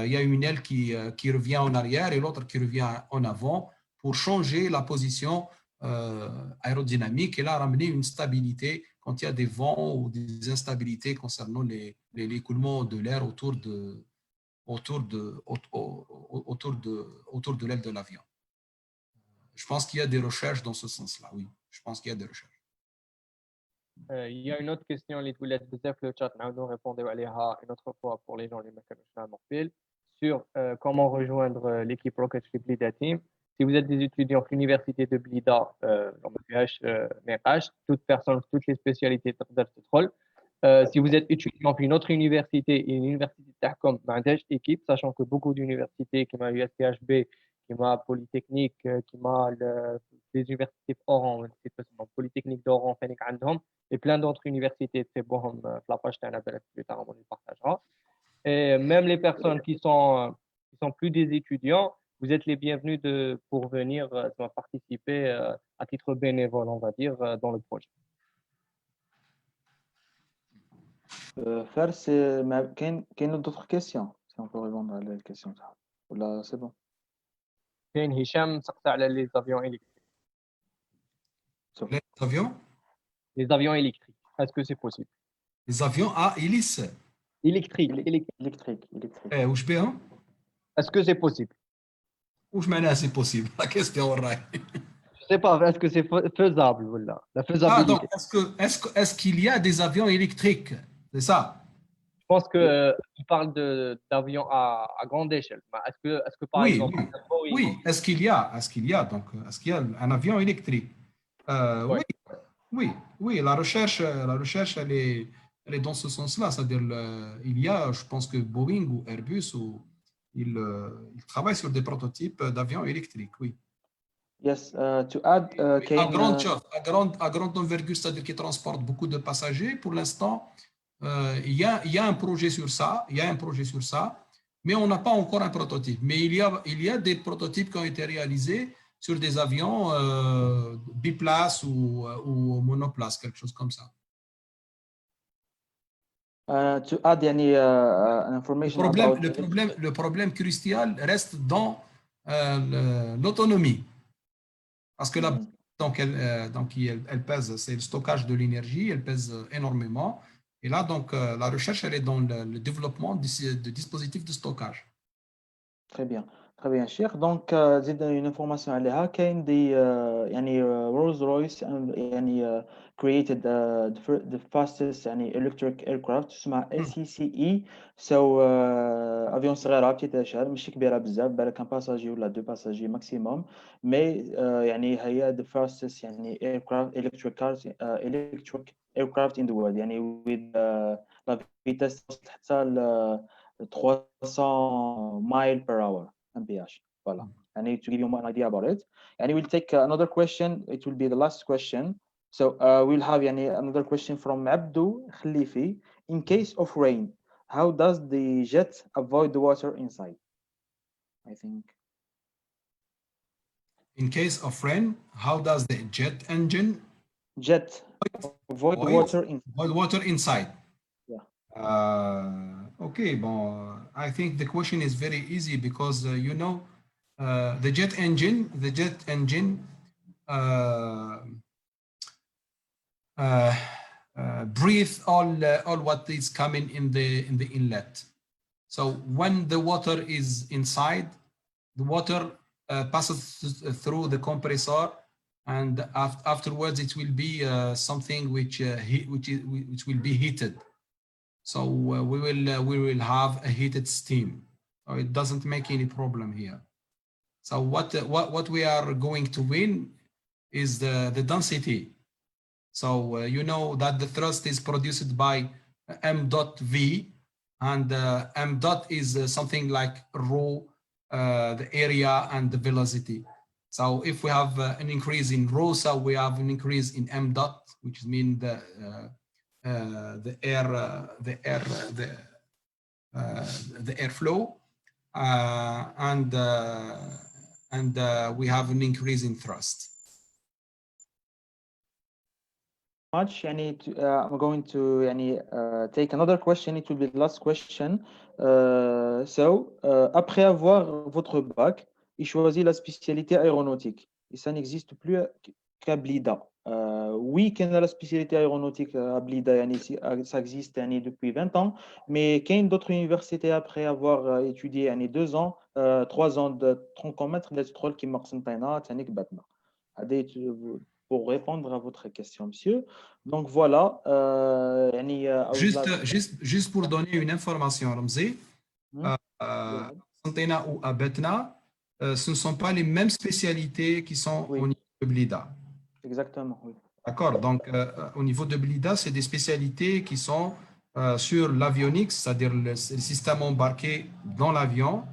il y a une aile qui revient en arrière et l'autre qui revient en avant pour changer la position aérodynamique et là ramener une stabilité quand il y a des vents ou des instabilités concernant l'écoulement de l'air autour de l'aile de l'avion. Je pense qu'il y a des recherches dans ce sens-là, oui. Je pense qu'il y a des recherches. Il y a une autre question اللي تولات بزاف في le chat نعاودو نريبونديو عليها une autre fois pour les gens اللي ما كانوش فاهمين قبل sur comment rejoindre l'équipe Rocket Ship Blida Team. Si vous êtes des étudiants في l'université de Blida, ما فيهاش نقاش, toute personne, toutes les spécialités تقدر تدخل. Si vous êtes étudiant في une autre université et une université تاعكم ما عندهاش équipe, sachant que beaucoup d'universités comme USPHB كيما Polytechnique, كيما les universités Oran, Polytechnique d'Oran, فانيك عندهم, et plein d'autres universités تبوهم في لاباج تاعنا بالك plus tard on les partagera. Et même les personnes qui sont plus des étudiants, vous êtes les bienvenus pour venir participer à titre bénévole, on va dire, dans le projet. Faire, كاين d'autres questions si on peut répondre à la question ça. Là, c'est bon. كاين هشام سقط على les avions électriques. Les avions? Les avions électriques, est-ce que c'est possible? Les avions à hélice. Électrique. électrique. واش بهم؟ Est-ce que c'est possible? واش معناها c'est possible? La question وراي. Je sais pas, est-ce que c'est faisable ou là? La Ah, faisabilité. donc, est-ce qu'il y a des avions électriques? C'est ça? Je pense que il parle d'avions à grande échelle. Est-ce que par Oui, exemple, oui. Est-ce qu'il y a donc est-ce qu'il y a un avion électrique? Ouais. Oui. La recherche, elle est dans ce sens-là. C'est-à-dire, il y a, je pense que Boeing ou Airbus ils travaillent sur des prototypes d'avions électriques. Oui. Yes, to add, à grande envergure, c'est-à-dire qui transporte beaucoup de passagers. Pour l'instant, il y a un projet sur ça. Mais on n'a pas encore un prototype. Mais il y a des prototypes qui ont été réalisés sur des avions biplaces ou monoplaces, quelque chose comme ça. To add information Le problème crucial reste dans l'autonomie. Parce que elle pèse, c'est le stockage de l'énergie, elle pèse énormément. Et là, donc, la recherche, elle est dans le développement de dispositifs de stockage. Très bien, Cheikh. Donc, زيد une information عليها كاين دي Rolls-Royce created the fastest electric aircraft تسمى SECE. So avion صغيرة بتيت اشار ماشي كبيرة بزاف بالك كان باساجي ولا دو باساجي ماكسيموم مي هي the fastest electric aircraft in the world with la vitesse حتى 300 mile per hour mph. Voilà. To give you an idea about it. We'll take another question. It will be the last question. So we'll have another question from Abdou Khalifi. In case of rain, how does the jet avoid the water inside? I think. In case of rain, how does the jet engine avoid water inside? Yeah. Okay, I think the question is very easy because the jet engine breathe all what is coming in the inlet. So when the water is inside, the water passes through the compressor, and afterwards it will be something which will be heated. So we will have a heated steam. So it doesn't make any problem here. So what we are going to win is the density. So you know that the thrust is produced by m dot v, and m dot is something like rho, the area and the velocity. So if we have an increase in rho, so we have an increase in m dot, which means the airflow, and we have an increase in thrust. Much. I'm going to take another question. It will be the last question. Après avoir votre bac, il choisit la spécialité aéronautique. Et ça n'existe plus qu'à Blida. Oui, qu'il y a la spécialité aéronautique à Blida, ça existe depuis 20 ans, mais qu'il y a d'autres universités après avoir étudié 2 ans, 3 ans de troncomètre d'électrol qui marquent pour répondre à votre question, monsieur. Donc voilà. Juste pour donner une information, Ramzi, Santena ou Abetna, ce ne sont pas les mêmes spécialités qui sont au niveau de Blida. Exactement, oui. D'accord, donc au niveau de Blida, c'est des spécialités qui sont sur l'avionique, c'est-à-dire le système embarqué dans l'avion,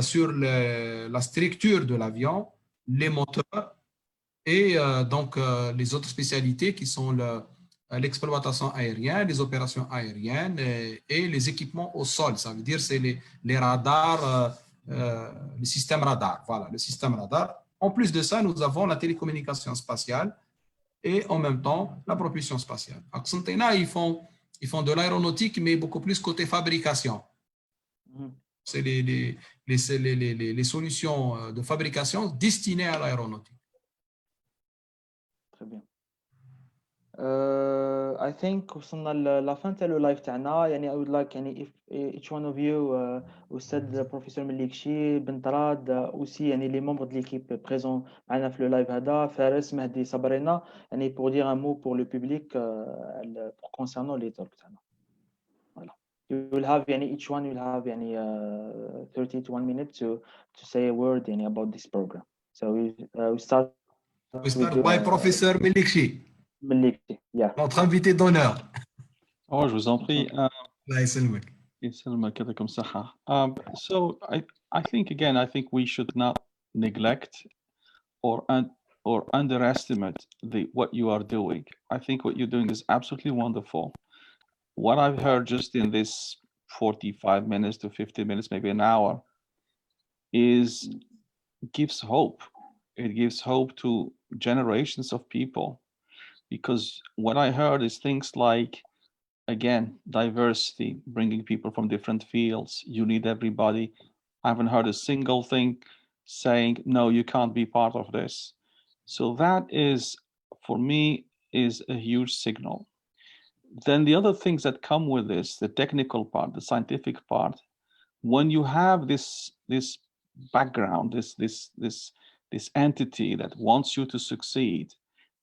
sur la structure de l'avion, les moteurs et donc les autres spécialités qui sont l'exploitation aérienne, les opérations aériennes et les équipements au sol. Ça veut dire c'est les radars, le système radar. Voilà, le système radar. En plus de ça, nous avons la télécommunication spatiale et en même temps la propulsion spatiale. À Xantena, ils font de l'aéronautique, mais beaucoup plus côté fabrication. C'est les solutions de fabrication destinées à l'aéronautique. Très bien. I think وصلنا لا fin تاع لو لايف تاعنا. يعني I would like يعني if each one of you أستاذ بروفيسور مليكشي بن طراد aussi يعني les membres de l'équipe présents معنا في لو لايف هذا فارس مهدي صبرينا يعني pour dire un mot pour le public pour concernant les talks تاعنا. Voilà. You will have يعني each one will have يعني 30 to 1 minute to say a word يعني about this program. So we start We start by Professor Melikshi, Melikshi. Yeah. notre invité d'honneur. Oh, je vous en prie. Allah يسلمك. يسلمك يعطيكم الصحة. So I think we should not neglect or underestimate what you are doing. I think what you're doing is absolutely wonderful. What I've heard just in this 45 minutes to 50 minutes, maybe an hour, gives hope. It gives hope to generations of people, because what I heard is things like, again, diversity, bringing people from different fields. You need everybody. I haven't heard a single thing saying, no, you can't be part of this. So that is, for me, is a huge signal. Then the other things that come with this, the technical part, the scientific part, when you have this background, this entity that wants you to succeed,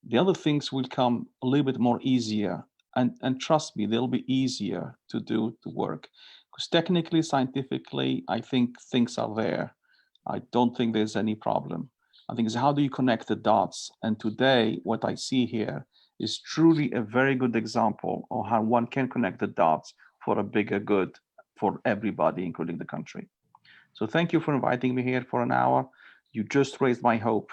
the other things will come a little bit more easier. And trust me, they'll be easier to do the work. Because technically, scientifically, I think things are there. I don't think there's any problem. I think it's how do you connect the dots? And today, what I see here is truly a very good example of how one can connect the dots for a bigger good for everybody, including the country. So thank you for inviting me here for an hour. You just raised my hope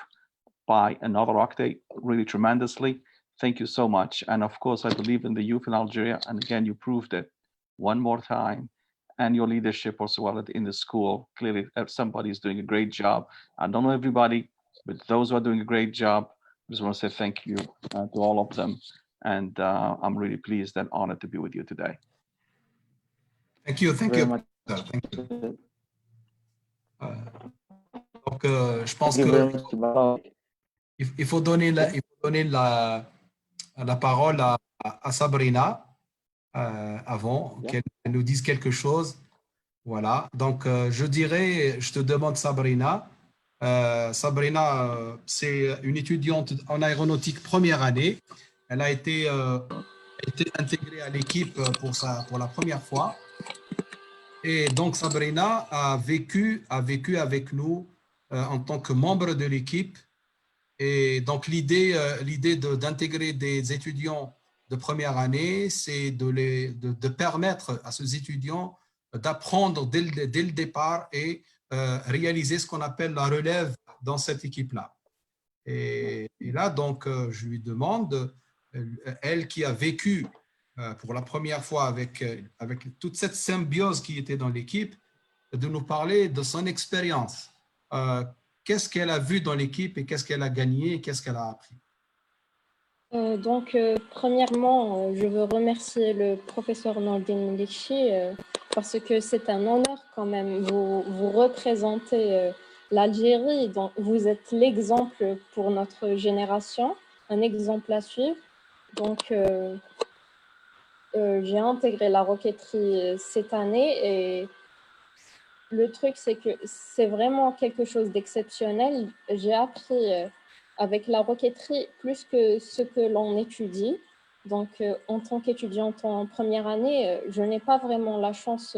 by another octave, really tremendously. Thank you so much. And of course, I believe in the youth in Algeria. And again, you proved it one more time. And your leadership as well in the school. Clearly, somebody is doing a great job. I don't know everybody, but those who are doing a great job, I just want to say thank you to all of them. And I'm really pleased and honored to be with you today. Thank you. Thank you. Much. Thank you. Donc, je pense que il faut donner la parole à Sabrina avant qu'elle nous dise quelque chose. Voilà. Donc, je te demande, Sabrina. Sabrina, c'est une étudiante en aéronautique première année. Elle a été intégrée à l'équipe pour la première fois. Et donc, Sabrina a vécu avec nous en tant que membre de l'équipe. Et donc, l'idée d'intégrer des étudiants de première année, c'est de permettre à ces étudiants d'apprendre dès le départ et réaliser ce qu'on appelle la relève dans cette équipe-là. Et là, donc, je lui demande, elle qui a vécu pour la première fois avec toute cette symbiose qui était dans l'équipe, de nous parler de son expérience. Qu'est-ce qu'elle a vu dans l'équipe et qu'est-ce qu'elle a gagné et qu'est-ce qu'elle a appris? Premièrement, je veux remercier le professeur Nordine Melikshi parce que c'est un honneur quand même. Vous représentez l'Algérie, donc vous êtes l'exemple pour notre génération, un exemple à suivre. Donc, j'ai intégré la roquetterie cette année et le truc, c'est que c'est vraiment quelque chose d'exceptionnel. J'ai appris avec la roquetterie plus que ce que l'on étudie. Donc, en tant qu'étudiante en première année, je n'ai pas vraiment la chance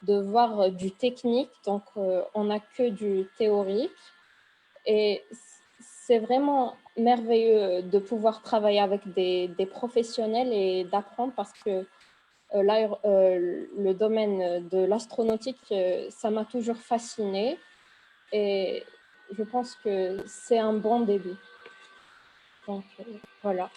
de voir du technique. Donc, on n'a que du théorique. Et c'est vraiment merveilleux de pouvoir travailler avec des professionnels et d'apprendre parce que le domaine de l'astronautique, ça m'a toujours fasciné et je pense que c'est un bon début. Donc, voilà.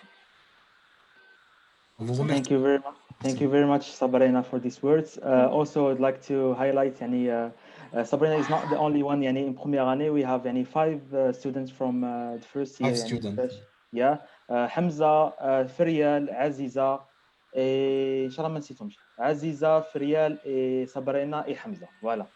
On vous remercie. Thank you very much. Thank you very much, Sabrina, for these words. Also, I'd like to highlight, Sabrina is not the only one. In première année, we have 5 students from the first year. 5 students. Yeah, Hamza, Ferial, Aziza, et Inch'Allah ما نسيتهمش. Aziza, Ferial, et Sabrina et Hamza. Voilà.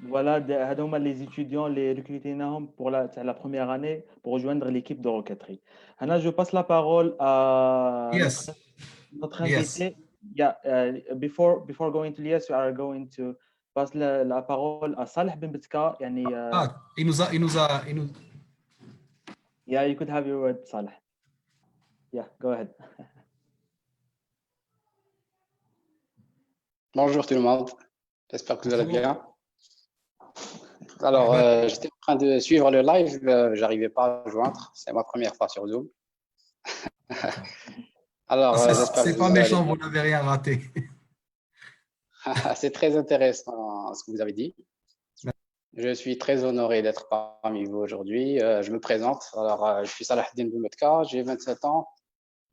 Voilà, هذا هما les étudiants les recrutés pour la première année pour rejoindre l'équipe de roquetterie. Hana, je passe la parole à Yes. notre Yes. invité. Yeah, before going to Lies, we are going to pass la parole à Saleh Ben Betka. Yeah, you could have your word, Saleh. Yeah, go ahead. Bonjour tout le monde, j'espère que vous allez bien. Alors, j'étais en train de suivre le live, j'arrivais pas à joindre, c'est ma première fois sur Zoom. Alors, j'espère que c'est pas méchant, vous n'avez rien raté. C'est très intéressant ce que vous avez dit. Je suis très honoré d'être parmi vous aujourd'hui. Je me présente. Alors, je suis Salahuddin Boumetka, j'ai 27 ans.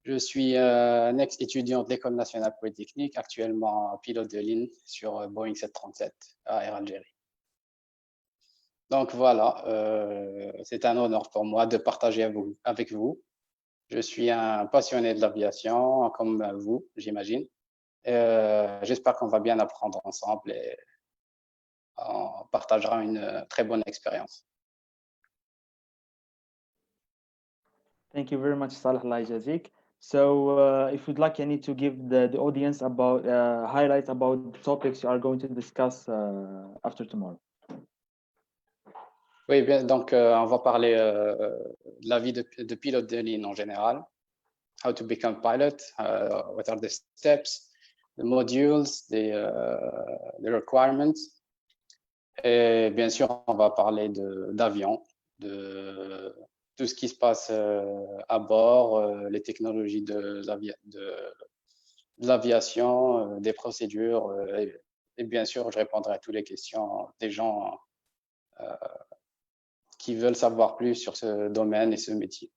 Je suis un ex-étudiant de l'École nationale polytechnique, actuellement pilote de ligne sur Boeing 737 à Air Algérie. Donc voilà, c'est un honneur pour moi de partager avec vous. Je suis un passionné de l'aviation, comme vous, j'imagine. J'espère qu'on va bien apprendre ensemble et on partagera une très bonne expérience. Thank you very much, Saleh Allah Jazik. So, if you'd like, I need to give the audience about highlights about the topics you are going to discuss after tomorrow. Oui, bien, donc on va parler de la vie de pilote de ligne en général. How to become pilot, what are the steps, the modules, the requirements. Et bien sûr, on va parler d'avion, de tout ce qui se passe à bord, les technologies de l'aviation, des procédures. Et bien sûr, je répondrai à toutes les questions des gens qui veulent savoir plus sur ce domaine et ce métier.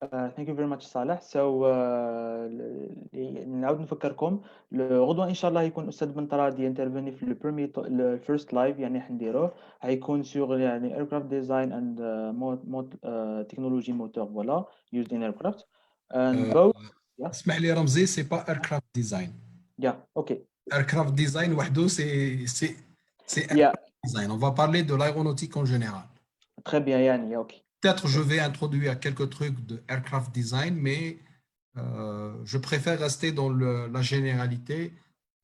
Thank you very much, Saleh. So, نعاود نفكركم غدوة إن شاء الله يكون أستاذ بن طراد ينترفيني في le first live حنديروه هيكون sur aircraft design and technology moteur voilà used in aircraft and both. اسمح لي رمزي, c'est pas aircraft design. Yeah, ok. Aircraft design وحده c'est aircraft design. On va parler de l'aéronautique en général. Très bien, ok. Peut-être je vais introduire quelques trucs de aircraft design, mais je préfère rester dans la généralité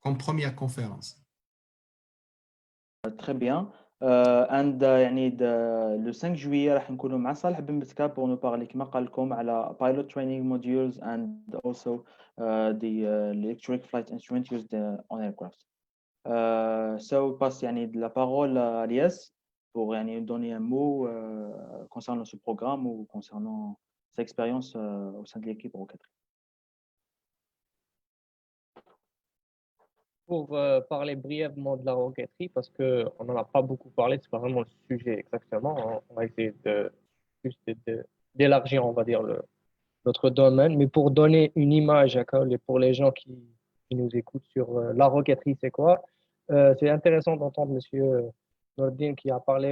comme première conférence. Très bien. And le 5 juillet راح نكونوا مع صالح بن بتكا pour nous parler كما قال لكم على pilot training modules and also the electronic flight instrument used on aircraft. So passe de la parole à Lies pour donner un mot concernant ce programme ou concernant sa expérience au sein de l'équipe roquetterie. Pour parler brièvement de la roquetterie, parce qu'on n'en a pas beaucoup parlé, c'est pas vraiment le sujet exactement. On va essayer d'élargir, on va dire, notre domaine. Mais pour donner une image pour les gens qui nous écoutent sur la roquetterie, c'est quoi? C'est intéressant d'entendre Monsieur Nordin qui a parlé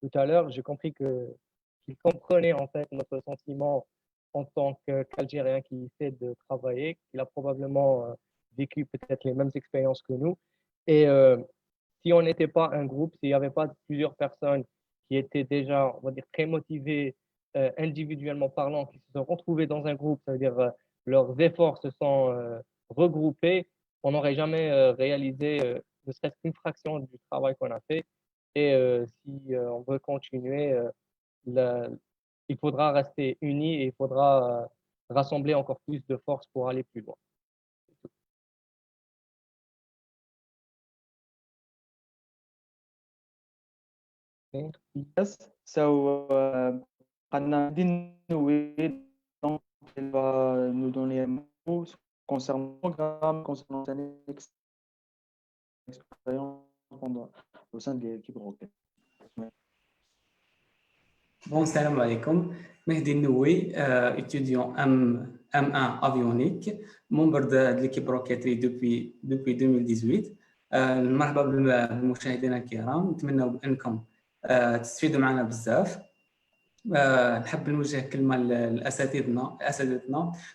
tout à l'heure. J'ai compris qu'il comprenait en fait notre sentiment en tant qu'Algérien qui essaie de travailler, qu'il a probablement vécu peut-être les mêmes expériences que nous. Et si on n'était pas un groupe, s'il n'y avait pas plusieurs personnes qui étaient déjà, on va dire, très motivées individuellement parlant, qui se sont retrouvées dans un groupe, ça veut dire leurs efforts se sont regroupés, on n'aurait jamais réalisé ne serait-ce qu'une fraction du travail qu'on a fait. Et si on veut continuer, il faudra rester unis et il faudra rassembler encore plus de force pour aller plus loin. Yes. So Donc, elle va nous donner un mot concernant le programme, concernant son expérience au sein de l'équipe Rocket. Bon, salam alaikum. Mehdi Noui, étudiant M1 avionique, membre de l'équipe Rocketry depuis 2018. مرحبا بالمشاهدين الكرام، نتمنى انكم تستفيدوا معنا بزاف. نحب نوجه كلمه لاساتذتنا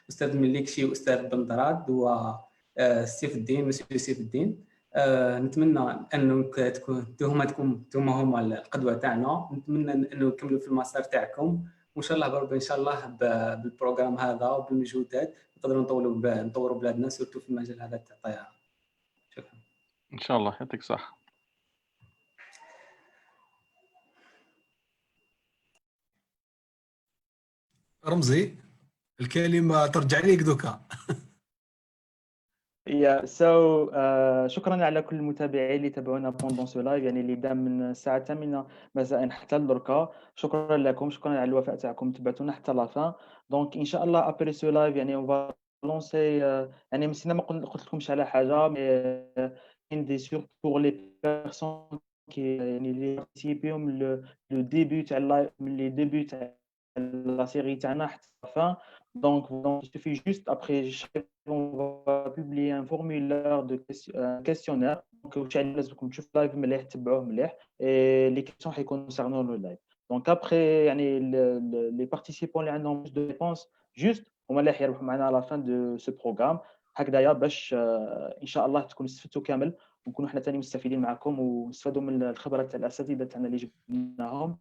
استاذ مليكشي واستاذ بندراد وسيف الدين مسيو سيف الدين. نتمنى انه هما القدوه تاعنا، نتمنى انه نكملوا في المسار تاعكم، وان شاء الله بربي ان شاء الله بالبروغرام هذا وبالمجهودات نقدروا نطوروا بلادنا سورتو في المجال هذا تاع الطيران. شكرا. ان شاء الله يعطيك الصحه. رمزي الكلمه ترجع ليك دوكا. شكرا على كل المتابعين اللي تابعونا بوندون سو لايف، يعني اللي بدا من الساعه 8 مساء حتى لدركا. شكرا لكم، شكرا على الوفاء تاعكم، تبعتونا حتى لافان. دونك ان شاء الله ابري سو لايف يعني اون فا لونسي، يعني مسينا ما قلت لكمش على حاجه، مي كاين دي سور بور لي بيرسون كي يعني اللي بارتيسيبيو من لو ديبي تاع اللايف، من لي ديبي تاع لا سيري تاعنا حتى لافان. Donc, il suffit juste, après, on va publier un formulaire de questionnaire. Donc, et les questions concernant le live. Donc, après, les participants qui ont plus de réponses, juste, on va les à la fin de ce programme. هكذا باش ان شاء الله تكونوا استفدتوا كامل، ونكونوا احنا ثاني مستفيدين معكم ونستفادوا من الخبرات تاع الاساتذه تاعنا اللي جبناهم.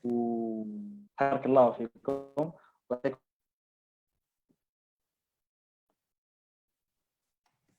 وبارك الله فيكم.